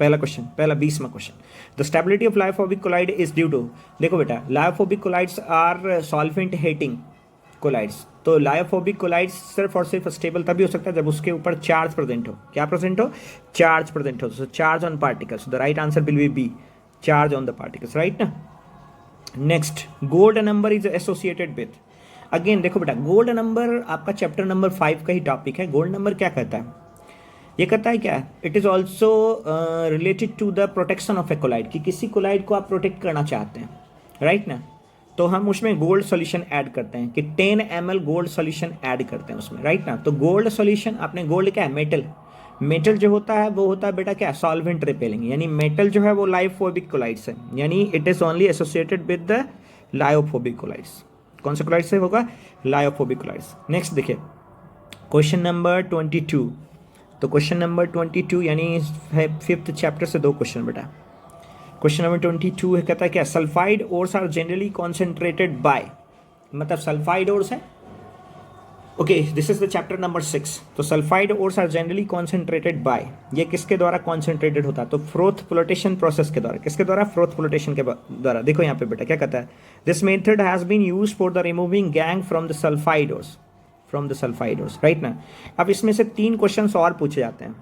पहला क्वेश्चन, पहला 20वां question, the stability of lyophobic colloid is due to, देखो बेटा lyophobic colloids are solvent hating colloids, तो लायोफोबिक कोलाइड्स सिर्फ और सिर्फ स्टेबल तभी हो सकता है जब उसके ऊपर चार्ज प्रेजेंट हो। क्या प्रेजेंट हो, चार्ज प्रेजेंट हो, so charge on particles, the right answer will be B, charge on the particles, right ना। Next, gold number is associated with, again देखो बेटा गोल्ड नंबर आपका चैप्टर नंबर 5 का ही टॉपिक है। गोल्ड नंबर क्या कहता है, ये कहता है क्या, it is also related to the protection of a colloid, कि किसी कोलाइड को आप प्रोटेक्ट करना चाहते हैं, राइट ना, तो हम उसमें गोल्ड सॉल्यूशन ऐड करते हैं, कि 10 ml गोल्ड सॉल्यूशन ऐड करते हैं उसमें, राइट ना। तो गोल्ड सॉल्यूशन, आपने गोल्ड क्या है, मेटल, मेटल जो होता है वो होता है बेटा क्या, सॉल्वेंट रिपेलिंग, यानी मेटल जो है वो लायोफोबिक कोलाइड्स है, यानी it is only associated with the lyophobic colloids. कौन से कोलाइड से होगा, लायोफोबिक कोलाइड्स। नेक्स्ट देखिए क्वेश्चन नंबर 22, तो क्वेश्चन नंबर 22 यानी 5th चैप्टर से 2 क्वेश्चन बेटा। क्वेश्चन नंबर 22 है, कहता है क्या, sulphide ores are generally concentrated by, मतलब सल्फाइड ओर्स है, okay, this is the chapter number 6, तो sulphide ores are generally concentrated by, ये किसके द्वारा कॉन्सेंट्रेटेड होता है, तो फ्रोथ फ्लोटेशन प्रोसेस के द्वारा, किसके द्वारा, फ्रोथ फ्लोटेशन के द्वारा। देखो यहाँ पे बेटा क्या कहता है, this method has been used for the removing gangue from the sulphide ores, right ना। अब इसमें से 3 क्वेश्चन और पूछे जाते हैं,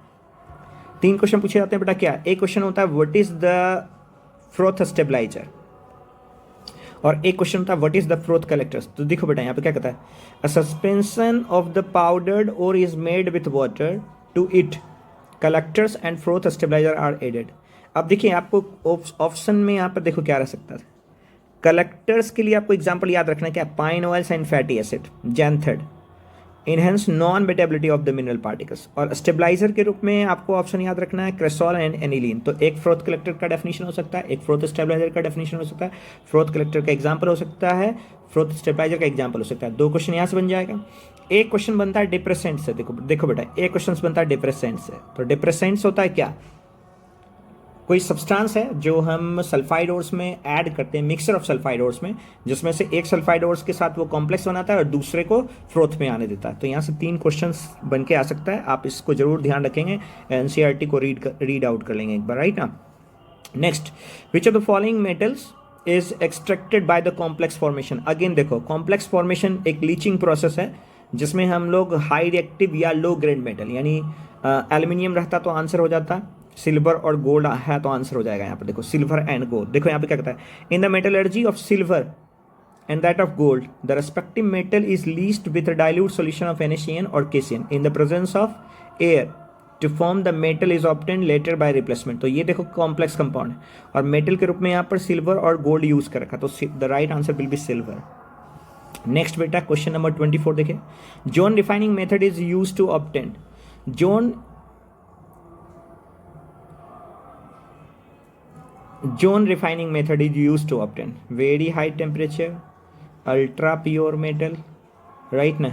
3 क्वेश्चन पूछे जाते हैं बेटा। क्या, एक क्वेश्चन होता है what is the froth stabiliser, और एक क्वेश्चन होता है what is the froth collectors. तो देखो बेटा यहाँ पे क्या कहता है, a suspension of the powdered ore is made with water, to it collectors and froth stabiliser are added. अब देखिए आपको ऑप्शन में यहाँ पर देखो क्या रह सकता है, कलेक्टर्स के लिए आपको एग्जाम्पल याद रखना है क्या, pine oils and fatty acid, xanthates, enhance non wettability of the mineral particles, और स्टेबलाइजर के रूप में आपको ऑप्शन याद रखना है क्रेसॉल एंड एनिलीन। तो एक फ्रोथ कलेक्टर का डेफिनेशन हो सकता है, एक फ्रोथ स्टेबलाइजर का डेफिनेशन हो सकता है, फ्रोथ कलेक्टर का एग्जांपल हो सकता है, फ्रोथ स्टेबलाइजर का एग्जांपल हो सकता है। 2 क्वेश्चन यहाँ से बन जाएगा। एक क्वेश्चन बनता है डिप्रेसेंट से, देखो बेटा एक क्वेश्चन बनता है डिप्रेसेंट से, तो डिप्रेसेंट्स होता है क्या, कोई सब्सटेंस है जो हम सल्फाइड ओर्स में ऐड करते हैं, मिक्सचर ऑफ सल्फाइड ओर्स में, जिसमें से एक सल्फाइड ओर्स के साथ वो कॉम्प्लेक्स बनाता है और दूसरे को फ्रोथ में आने देता है। तो यहाँ से 3 क्वेश्चंस बन के आ सकता है, आप इसको जरूर ध्यान रखेंगे, एनसीईआरटी को रीड आउट कर लेंगे एक बार, राइट ना। Next, which of the following metals is extracted by the complex formation. Again देखो कॉम्प्लेक्स फॉर्मेशन एक लीचिंग प्रोसेस है जिसमें हम लोग हाई रिएक्टिव या लो ग्रेड मेटल, यानी एल्यूमिनियम रहता तो आंसर हो जाता, सिल्वर और गोल्ड है तो आंसर हो जाएगा यहाँ पर। देखो सिल्वर एंड गोल्ड, देखो यहाँ पे क्या कहता है, in the metallurgy of silver and that of gold the respective metal is leached with dilute solution of NaCN और KCN in the presence of air to form the metal is obtain later by replacement. तो ये देखो complex compound है और metal के रूप में यहाँ पर सिल्वर और गोल्ड यूज कर रखा, तो the right answer will be silver. Next बेटा क्वेश्चन नंबर 24 देखिए, zone defining method is use to obtain, zone zone refining method is use to obtain very high temperature, ultra pure metal, right ना,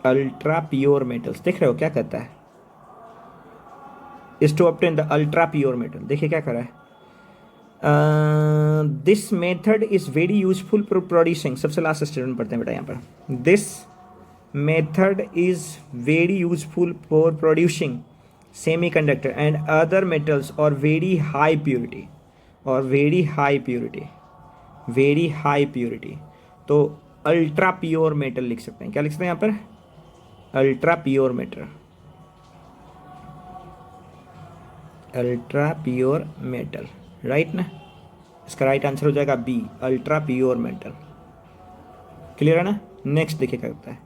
ultra pure metals. देख रहे हो क्या कहता है, is to obtain the ultra pure metal. देखिए क्या कर रहा है, this method is very useful for producing, सबसे लास्ट स्टेटमेंट पढ़ते हैं बेटा यहाँ पर, this method is very useful for producing semiconductor and other metals और वेरी हाई प्योरिटी, और very high purity, very high purity. तो अल्ट्रा प्योर मेटल लिख सकते हैं, क्या लिख सकते हैं यहाँ पर, ultra pure metal, ultra pure metal, right ना। इसका राइट आंसर हो जाएगा B, ultra pure metal. Clear है ना। नेक्स्ट देखिए क्या होता है,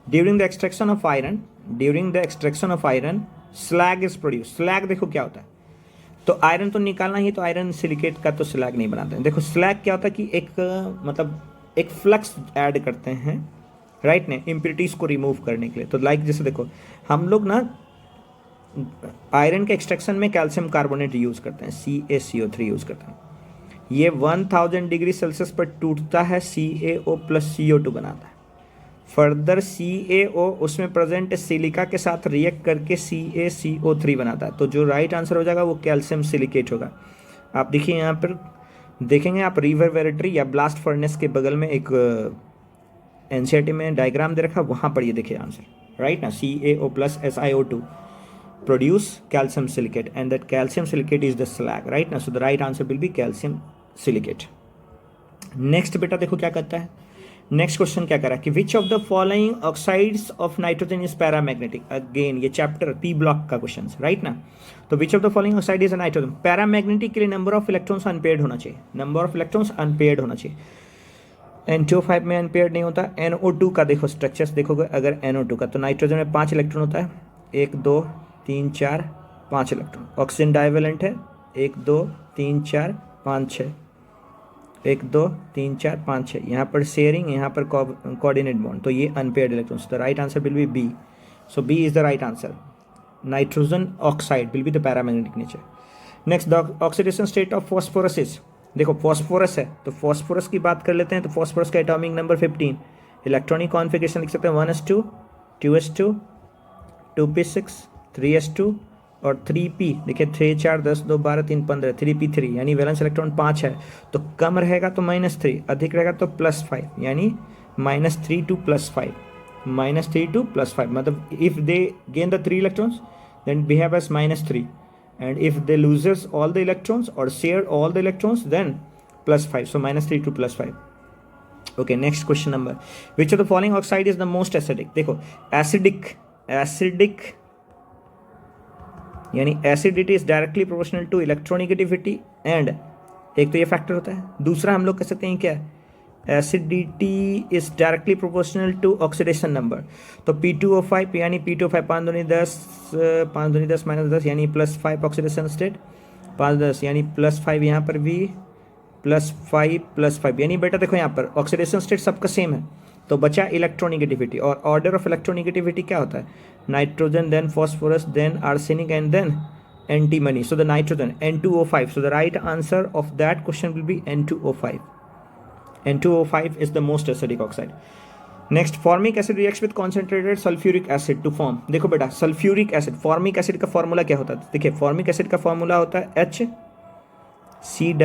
during the extraction of iron, during the extraction of iron slag is produce. Slag देखो क्या होता है, तो आयरन तो निकालना ही, तो आयरन सिलिकेट का तो स्लैग नहीं बनाते हैं। देखो स्लैग क्या होता है कि एक मतलब एक फ्लक्स ऐड करते हैं, राइट ने, इम्प्योरिटीज को रिमूव करने के लिए। तो लाइक जैसे देखो हम लोग ना आयरन के एक्सट्रैक्शन में कैल्शियम कार्बोनेट यूज़ करते हैं, CaCO3 यूज़ करते हैं। ये 1000 डिग्री सेल्सियस पर टूटता है, CaO प्लस CO2 बनाता है। फर्दर CaO उसमें प्रेजेंट सिलिका के साथ रिएक्ट करके CaCO3 बनाता है। तो जो राइट आंसर हो जाएगा वो कैल्शियम सिलिकेट होगा। आप देखिए यहाँ पर देखेंगे आप, रिवर्बरेटरी या ब्लास्ट फर्नेस के बगल में एक NCERT में डायग्राम दे रखा, वहाँ पर ये देखिए आंसर, राइट ना, CaO plus SiO2 produce calcium silicate and that calcium silicate is the slag, right now, so the right answer will be calcium silicate. Next बेटा देखो क्या कहता है, नेक्स्ट क्वेश्चन क्या करा कि विच of the following oxides of nitrogen is paramagnetic. Again ये chapter P block का क्वेश्चन, राइट ना। तो विच of the following oxide is nitrogen, paramagnetic के लिए नंबर ऑफ इलेक्ट्रॉन्स अनपेयर्ड होना चाहिए, नंबर ऑफ इलेक्ट्रॉन्स अनपेयर्ड होना चाहिए। N2O5 में अनपेयर्ड नहीं होता। NO2 का देखो स्ट्रक्चर्स देखोगे, अगर NO2 का, तो नाइट्रोजन में 5 इलेक्ट्रॉन होता है, 1 2 3 4 5 इलेक्ट्रॉन। ऑक्सीजन डाइवेलेंट है, 1 2 3 4 5 6, 1 2 3 4 5 6, यहाँ पर शेयरिंग, यहाँ पर कोऑर्डिनेट बॉन्ड, तो ये unpaired electrons. The right answer will be B, so B is the right answer, nitrogen oxide will be the paramagnetic nature. Next the oxidation state of phosphorus is, देखो phosphorus है तो phosphorus की बात कर लेते हैं। तो फॉस्फोरस का एटॉमिक नंबर 15, इलेक्ट्रॉनिक कॉन्फ़िगरेशन लिख सकते हैं 1s2 2s2 2p6 3s2 और 3p। देखिए 3 4 10 2 12 3 15, 3p3, यानी वैलेंस इलेक्ट्रॉन 5 है, तो कम रहेगा तो -3, अधिक रहेगा तो +5, यानी -3 to +5, -3 to +5, मतलब if they gain the 3 electrons then behave as -3, and if they loses all the electrons or share all the electrons then +5, so -3 to +5. Okay, next question number, which of the following oxide is the most acidic। देखो acidic यानी acidity is directly proportional to electronegativity, and एक तो ये factor होता है, दूसरा हम लोग कह सकते हैं क्या, acidity is directly proportional to oxidation number. तो P2O5 यानी P2O5 5 दूनी 10 5 दूनी 10 -10 यानी +5 ऑक्सीडेशन स्टेट, 5 10 यानी +5, यहाँ पर भी +5 +5, यानी बेटा देखो यहाँ पर ऑक्सीडेशन स्टेट सबका सेम है, तो बचा इलेक्ट्रोनिगेटिविटी। और ऑर्डर ऑफ इलेक्ट्रोनिगेटिविटी क्या होता है, nitrogen then phosphorus then arsenic and then antimony, so the nitrogen N2O5, so the right answer of that question will be N2O5. N2O5 is the most acidic oxide. Next formic acid reacts with concentrated sulphuric acid to form. देखो बेटा sulphuric acid, formic acid का formula क्या होता है, देखिए formic acid का formula होता है HC≡OH,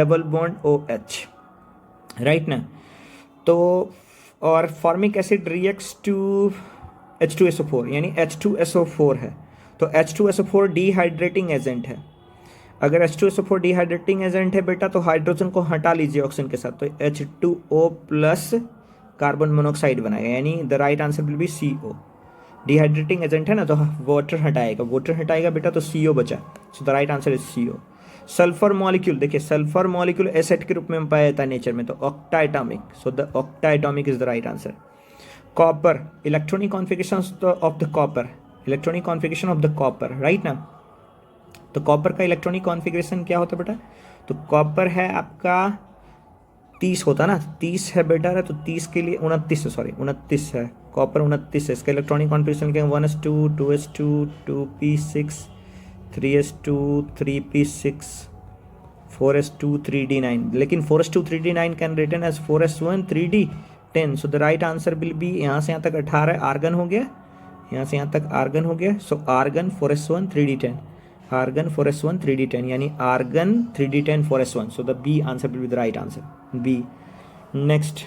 राइट ना। तो और formic acid reacts to H2SO4, यानी H2SO4 है, तो H2SO4 डिहाइड्रेटिंग एजेंट है। अगर H2SO4 डिहाइड्रेटिंग एजेंट है बेटा, तो हाइड्रोजन को हटा लीजिए ऑक्सीजन के साथ, तो H2O प्लस कार्बन मोनोऑक्साइड बनाएगा, यानी the right answer will B CO। Dehydrating agent है ना, तो वाटर हटाएगा बेटा, तो CO बचा, सो the right answer is CO। Sulphur molecule, देखिए सल्फर मॉलिक्यूल एसिड के रूप में पाया जाता है नेचर में, तो octa atomic, so the octa atomic is the right answer. Copper, electronic configuration of the copper, electronic configuration of the copper, right ना। तो कॉपर का इलेक्ट्रॉनिक कॉन्फ़िगरेशन क्या होता है बेटा, तो कॉपर है आपका 30 होता ना, 30 है बेटा, तो 30 के लिए 29 है, कॉपर 29 है। इसका इलेक्ट्रॉनिक कॉन्फ़िगरेशन क्या है, 1s2 2s2 2p6 3s2 3p6 4s2 3d9, लेकिन 4s2 3d9 can written as 4s1 3d10. So the right answer will be, यहाँ से यहाँ तक 18 आर्गन हो गया, यहाँ से यहाँ तक आर्गन हो गया. सो argon 4s1 3d10, argon 4s1 3d10 यानी argon 3d10 4s1. So the B answer will be the right answer, B. Next,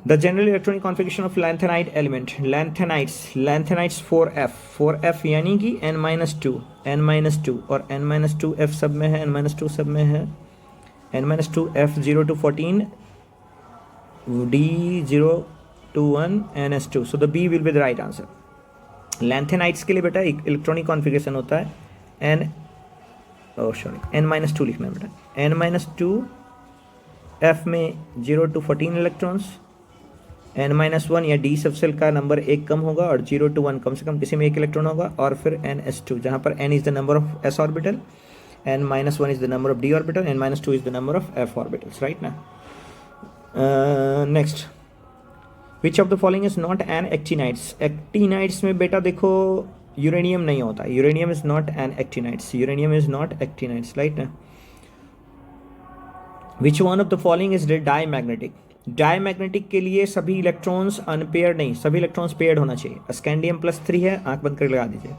the general electronic configuration of lanthanide element, lanthanides 4f यानी कि n-2 और n-2 f सब में है, n-2 सब में है, n-2 f 0 to 14 d 0 to 1 ns2. so the b will be the right answer. lanthanides के लिए बेटा इलेक्ट्रॉनिक कॉन्फ़िगरेशन होता है n-2 लिखना है बेटा, n-2 f में 0 to 14 इलेक्ट्रॉन्स, n-1 या d सबसेल का नंबर एक कम होगा और 0 to 1 कम से कम किसी में एक इलेक्ट्रॉन होगा, और फिर ns2 जहाँ पर n is the number of s orbital, n-1 is the number of d orbital, n-2 is the number of f orbitals, right ना. Next, which of the following is not an actinides. Actinides में बेटा देखो uranium नहीं होता, uranium is not an actinides, uranium is not actinides, right ना. Which one of the following is diamagnetic. Diamagnetic के लिए सभी इलेक्ट्रॉन्स अनपेयर्ड नहीं, सभी इलेक्ट्रॉन्स पेयर्ड होना चाहिए. स्कैंडियम +3 है, आंख बंद करके लगा दीजिए,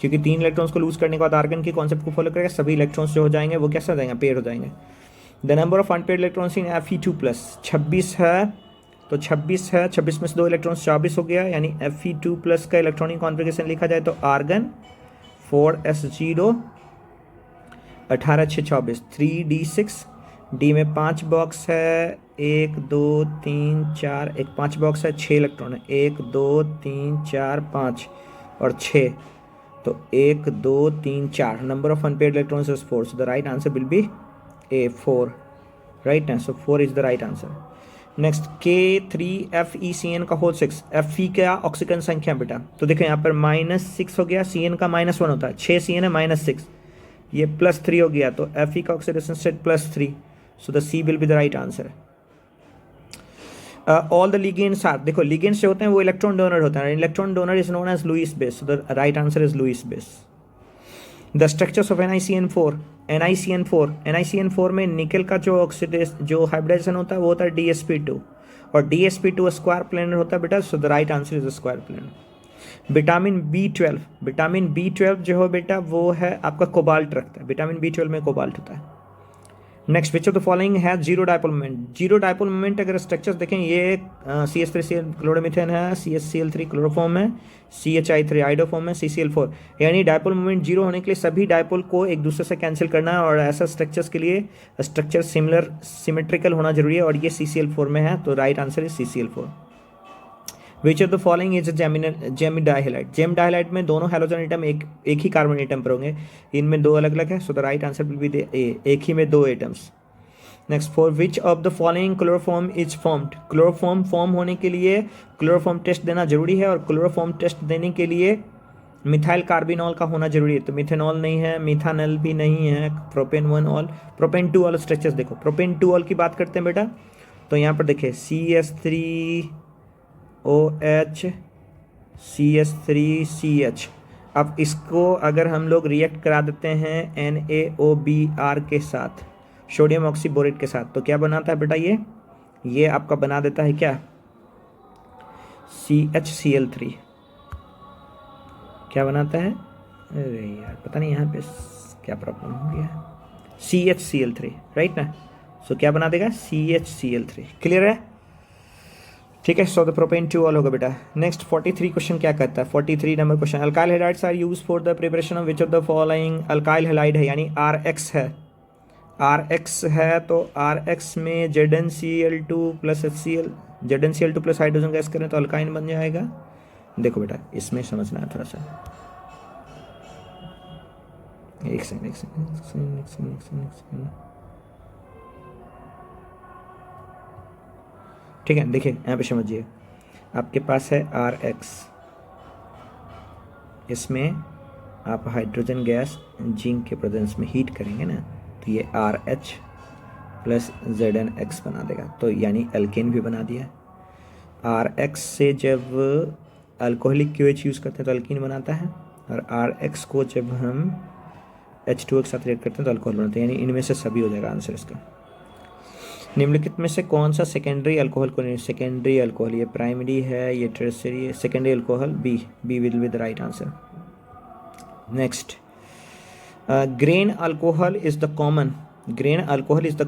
क्योंकि 3 इलेक्ट्रॉन्स को लूज करने के बाद आर्गन की कॉन्सेप्ट को फॉलो करेगा, सभी इलेक्ट्रॉन्स जो हो जाएंगे वो कैसे हो जाएंगे, पेयर हो जाएंगे. The number of unpaired electrons in Fe2+, 26 है, तो 26 है, 26 में से 2 इलेक्ट्रॉन्स 24 हो गया, यानी Fe2+ का इलेक्ट्रॉनिक कॉन्फ़िगरेशन लिखा जाए तो आर्गन 4s0 18 6 24 3d6, डी में 5 बॉक्स है, 1 2 3 4, एक 5 बॉक्स है, 6 इलेक्ट्रॉन है, 1 2 3 4 5 और 6, तो 1 2 3 4, number of unpaired electrons is 4. So the right answer will B A 4, right ना. सो 4 is the right answer. Next, K3FeCN का होल 6, Fe का ऑक्सीजन संख्या बेटा, तो देखो यहाँ पर -6 हो गया, Cn का -1 होता है, 6 Cn है -6, ये +3 हो गया, तो Fe का oxidation state +3. So the C will be the right answer. All the ligands are, देखो ligands जो होते हैं वो इलेक्ट्रॉन डोनर होते हैं, electron donor is known as Lewis base. So the right answer is Lewis base. The structures of NiCN4 में निकल का जो जो हाइब्रिडाइजेशन होता है वो होता है DsP2, और DsP2 स्क्वायर प्लेनर होता है बेटा. सो the right answer is square planar. Vitamin B12 जो हो बेटा वो है आपका कोबाल्ट रखता है, विटामिन B12 में कोबाल्ट होता है. Next, which of the following है zero dipole moment. Zero dipole moment अगर स्ट्रक्चर्स देखें, ये CH3Cl क्लोरोमीथेन है, CHCl3 क्लोरोफॉर्म है, CHI3 आइडोफॉर्म है, CCl4, यानी डायपोल मोमेंट जीरो होने के लिए सभी डायपोल को एक दूसरे से कैंसिल करना है, और ऐसा स्ट्रक्चर्स के लिए स्ट्रक्चर सिमेट्रिकल होना जरूरी है, और ये CCl4 में है, तो right answer is CCl4. Which of the following is gem dihalide. Gem dihalide में दोनों हैलोजन एटम एक ही कार्बन एटम पर होंगे, इनमें 2 अलग अलग है. सो the right answer will be the ए, एक ही में 2 atoms. Next, for which of the following chloroform is formed. Chloroform form होने के लिए क्लोरोफॉर्म टेस्ट देना जरूरी है, और क्लोरोफॉर्म टेस्ट देने के लिए मिथाइल कार्बिनॉल का होना जरूरी है, तो मिथेनॉल नहीं है, मिथानल भी नहीं है, propane 1 all, propane 2 all structures देखो. प्रोपेन 2 ऑल की बात करते हैं बेटा, तो यहाँ पर देखिए CH3OH CH3CH. अब इसको अगर हम लोग रिएक्ट करा देते हैं NaOBr के साथ, सोडियम ऑक्सीबोरेट के साथ, तो क्या बनाता है बेटा, ये आपका बना देता है क्या, CHCl3. क्या बनाता है, अरे यार पता नहीं यहाँ पे क्या प्रॉब्लम हो गया, CHCl3, राइट ना. सो क्या बना देगा, CHCl3. क्लियर है, ठीक है. सो द प्रोपेन 2 ऑल होगा बेटा. नेक्स्ट 43 क्वेश्चन क्या कहता है, 43 number question. Alkyl halides are use for the preparation of which of the following. Alkyl halide है यानी RX है, RX है, तो RX में ZnCl2 + HCl, ZnCl2 + hydrogen gas करें तो अल्काइन बन जाएगा. देखो बेटा इसमें समझना है थोड़ा सा, एक सेकंड. ठीक है, देखिए यहाँ पे समझिए, आपके पास है RX, इसमें आप हाइड्रोजन गैस जिंक के प्रेजेंस में हीट करेंगे ना, तो ये RH + ZnX बना देगा, तो यानी एल्केन भी बना दिया. RX से जब अल्कोहलिक QH यूज़ करते हैं तो अल्कीन बनाता है, और आर एक्स को जब हम H2O के साथ रिएक्ट करते हैं तो अल्कोहल बनाते हैं, यानी इनमें से सभी हो जाएगा आंसर इसका। निम्नलिखित में से कौन सा सेकेंडरी अल्कोहल को, सेकेंडरी अल्कोहल, ये प्राइमरी है, ये टर्शियरी है, secondary alcohol B will be the right answer. Next, grain alcohol is the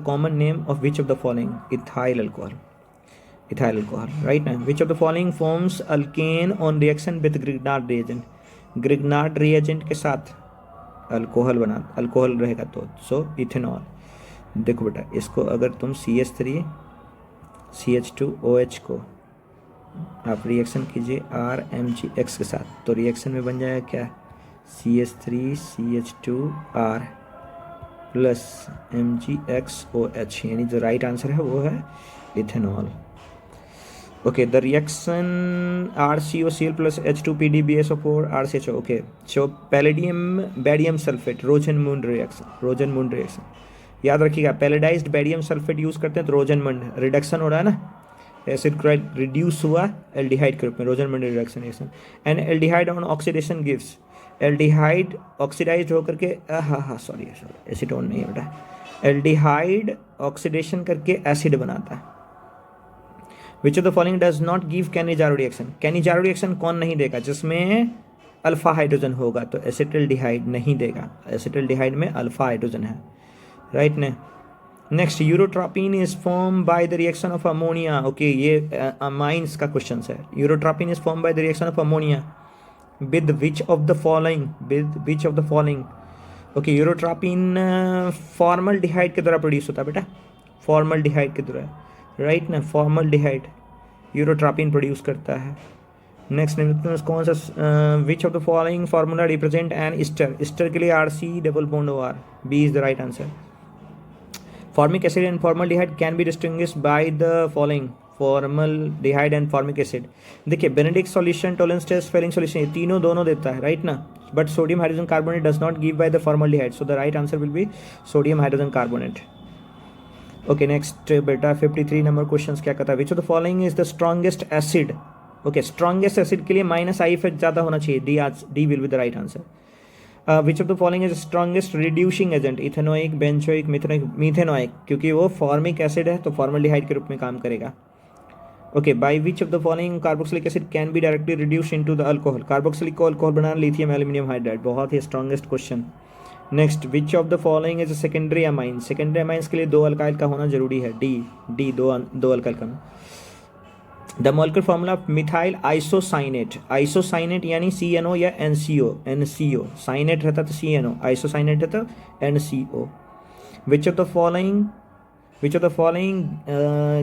common name of which of the following? Ethyl alcohol, right now. Which of the following forms alkane on reaction with Grignard reagent? Grignard reagent के साथ alcohol रहेगा तो सो ethanol. देखो बेटा, इसको अगर तुम CH3 CH2OH को आप रिएक्शन कीजिए RMgX के साथ, तो रिएक्शन में बन जाएगा क्या? CH3 CH2R प्लस MgXOH, यानी जो राइट आंसर है वो है ethanol. Okay, the reaction RCOCl plus H2PdBSO4 RCHO। Okay, so palladium barium sulphate, Rosenmund reaction याद रखिएगा। पैलेडाइज्ड बैरियम सल्फेट यूज़ करते हैं तो रोजनमंड रिडक्शन हो रहा है ना, एसिड क्लोराइड रिड्यूस हुआ एल्डिहाइड के रूप में, Rosenmund reaction. And aldehyde on oxidation gives, aldehyde oxidise होकर के सॉरी एसीटोन नहीं है बेटा, एल्डिहाइड ऑक्सीडेशन करके एसिड बनाता है। Which of the following does not give Cannizzaro reaction? Cannizzaro reaction कौन नहीं देगा? जिसमें अल्फा हाइड्रोजन होगा तो एसिटल्डिहाइड नहीं देगा, एसिटल्डिहाइड में अल्फा हाइड्रोजन है, राइट ने। Next, urotropine is form by the reaction of ammonia. Okay, ये अमाइंस का क्वेश्चन है। Urotropine is form by the reaction of ammonia with which of the following? Okay, urotropine formaldehyde के द्वारा produce होता है बेटा, फॉर्मल्डिहाइड के द्वारा, राइट ना, फॉर्मल्डिहाइड यूरोट्रोपिन प्रोड्यूस करता है। नेक्स्ट, कौन सा which of the following formula represent an ester के लिए RC double bond OR, B is the right answer. Formic acid and formaldehyde can be distinguished by the following, formaldehyde and formic acid. देखिए, Benedict solution, Tollens test, Fehling solution, ये तीनों दोनों देता है, right ना, but sodium hydrogen carbonate does not give by the formaldehyde, so the right answer will be sodium hydrogen carbonate. Okay, next बेटा 53 number question क्या कहता है? Which of the following is the strongest acid? Okay, strongest acid के लिए -I effect ज़्यादा होना चाहिए, D will be the right answer. Which of the following is strongest reducing agent? Ethanoic, benzoic, methanoic, क्योंकि वो फॉर्मिक एसिड है तो formaldehyde के रूप में काम करेगा। Okay, by which of the following carboxylic acid can be directly reduce into the alcohol? Carboxylic को अल्कोहल बनाना, लिथियम एल्यूमिनियम हाइड्राइड, बहुत ही strongest question. Next, which of the following is secondary amine? Secondary amines के लिए 2 alkyl का होना जरूरी है, डी 2 अल्काइल का। The molecular formula of methyl isocyanate यानी CNO या NCO, साइनेट रहता तो CNO, आइसोसाइनेट रहता NCO। Which of the following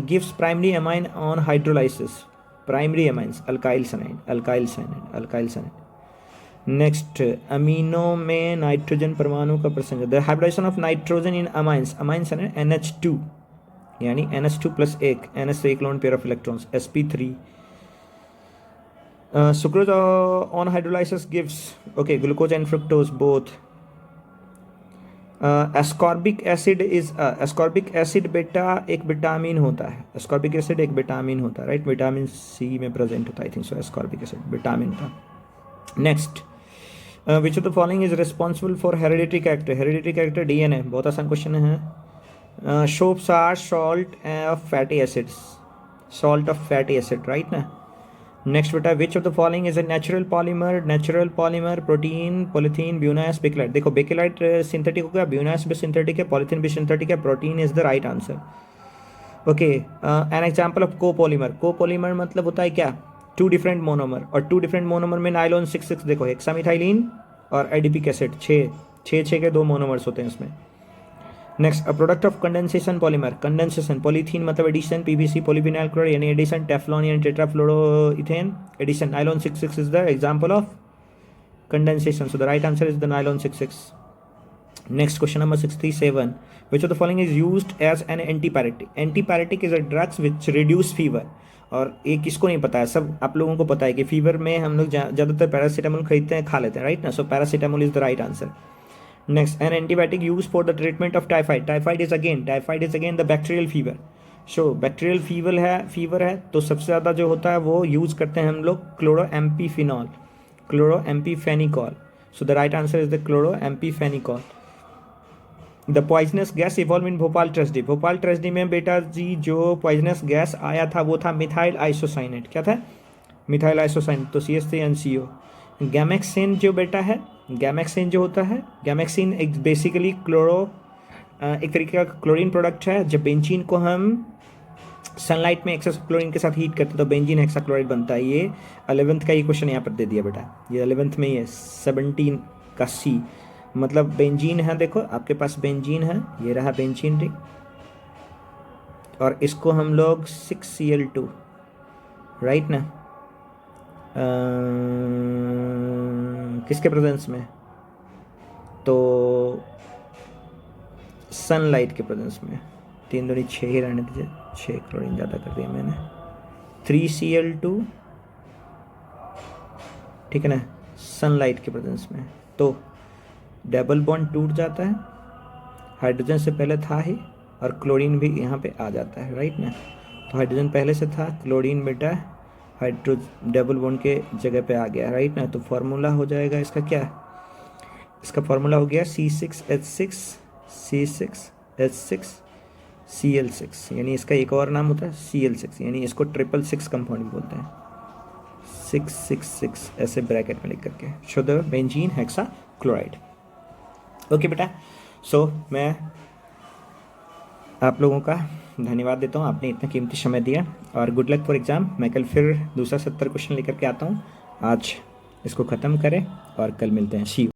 gives primary amine on hydrolysis? Primary amines, alkyl cyanide। Next, amino में नाइट्रोजन परमाणु का percentage. The hybridisation of nitrogen in amines है ना, NH2 यानी NH2 प्लस एक, NH से एक lone pair of electrons, sp3। Sucrose on hydrolysis gives, okay, glucose and fructose both. Ascorbic acid बेटा एक विटामिन होता है, एस्कॉर्बिक एसिड एक विटामिन होता है, राइट, विटामिन C में प्रेजेंट होता है, I think so, ascorbic acid vitamin था। Next, which of the following is responsible for hereditary character? DNA, बहुत आसान क्वेश्चन है। Soaps are salt of fatty acid, right ना। नेक्स्ट बेटा, which of the following is a natural polymer? Protein, polythene, Buna S, bakelite. देखो, bakelite synthetic हो गया, ब्यूनास भी synthetic है, पॉलीथीन भी सिंथेटिक है, protein is the right answer. Okay, an example of copolymer मतलब होता है क्या? 2 डिफरेंट मोनोमर, और 2 डिफरेंट मोनोमर में नाइलॉन 6 देखो, हेक्सामिथाइलिन और एडिपिक एसिड 6 के 2 मोनोमर्स होते हैं इसमें। Next, a product of condensation polymer, polythene मतलब एडिशन, PVC पॉलीविनाइल क्लोराइड यानी एडिशन, टेफ्लॉन यानी tetrafluoroethene addition, nylon 6 is the example of condensation, so the right answer is the nylon 6। Next, question number 67, which of the following is used as an antipyretic is a drugs which reduce fever. और ये किसको नहीं पता है, सब आप लोगों को पता है कि फीवर में हम लोग ज़्यादातर पैरासीटामोल खरीदते हैं, खा लेते हैं, राइट ना, so paracetamol is the right answer. Next, an antibiotic used for the treatment of typhoid. Typhoid is again the bacterial fever. So bacterial fever है तो सबसे ज़्यादा जो होता है वो यूज़ करते हैं हम लोग chloramphenicol. So the right answer is the chloramphenicol. The poisonous gas evolve in Bhopal tragedy. Bhopal tragedy में बेटा जी जो पॉइजनस गैस आया था वो था मिथाइल आइसोसाइनेट। क्या था? Methyl isocyanate. तो CH3NCO। गैमेक्सिन जो बेटा है, गैमेक्सिन जो होता है, गैमेक्सिन एक बेसिकली एक तरीके का क्लोरीन प्रोडक्ट है। जब बेंजीन को हम सनलाइट में एक्सेस क्लोरीन के साथ हीट करते हैं तो बेंजीन हेक्साक्लोराइड बनता है। ये 11th का ये क्वेश्चन यहाँ पर दे दिया बेटा, ये 11th में ही है, 17 का C। मतलब बेंजीन है, देखो आपके पास बेंजीन है, ये रहा बेंजीन रिंग, और इसको हम लोग 6Cl2 राइट ना, किसके प्रेजेंस में? तो सनलाइट के प्रेजेंस में। 3 दूनी 6 ही रहने दीजिए, 6 क्लोरीन ज़्यादा कर दिया मैंने। 3Cl2 ठीक है ना, सनलाइट के प्रेजेंस में। तो डबल बॉन्ड टूट जाता है, हाइड्रोजन से पहले था ही, और क्लोरीन भी यहाँ पे आ जाता है राइट ना। तो हाइड्रोजन पहले से था, क्लोरीन बेटा डबल बॉन्ड के जगह पे आ गया राइट ना। तो फार्मूला हो जाएगा इसका क्या? इसका फार्मूला हो गया C6H6 C6H6 Cl6, यानी इसका एक और नाम होता है Cl6, यानी इसको 666 कंपाउंड भी बोलते हैं, 666 ऐसे ब्रैकेट में लिख करके। Show the benzene hexachloride. Okay बेटा, सो मैं आप लोगों का धन्यवाद देता हूँ, आपने इतना कीमती समय दिया, और गुड लक फॉर एग्ज़ाम। मैं कल फिर दूसरा 70 क्वेश्चन लेकर के आता हूँ। आज इसको ख़त्म करें और कल मिलते हैं। सी यू।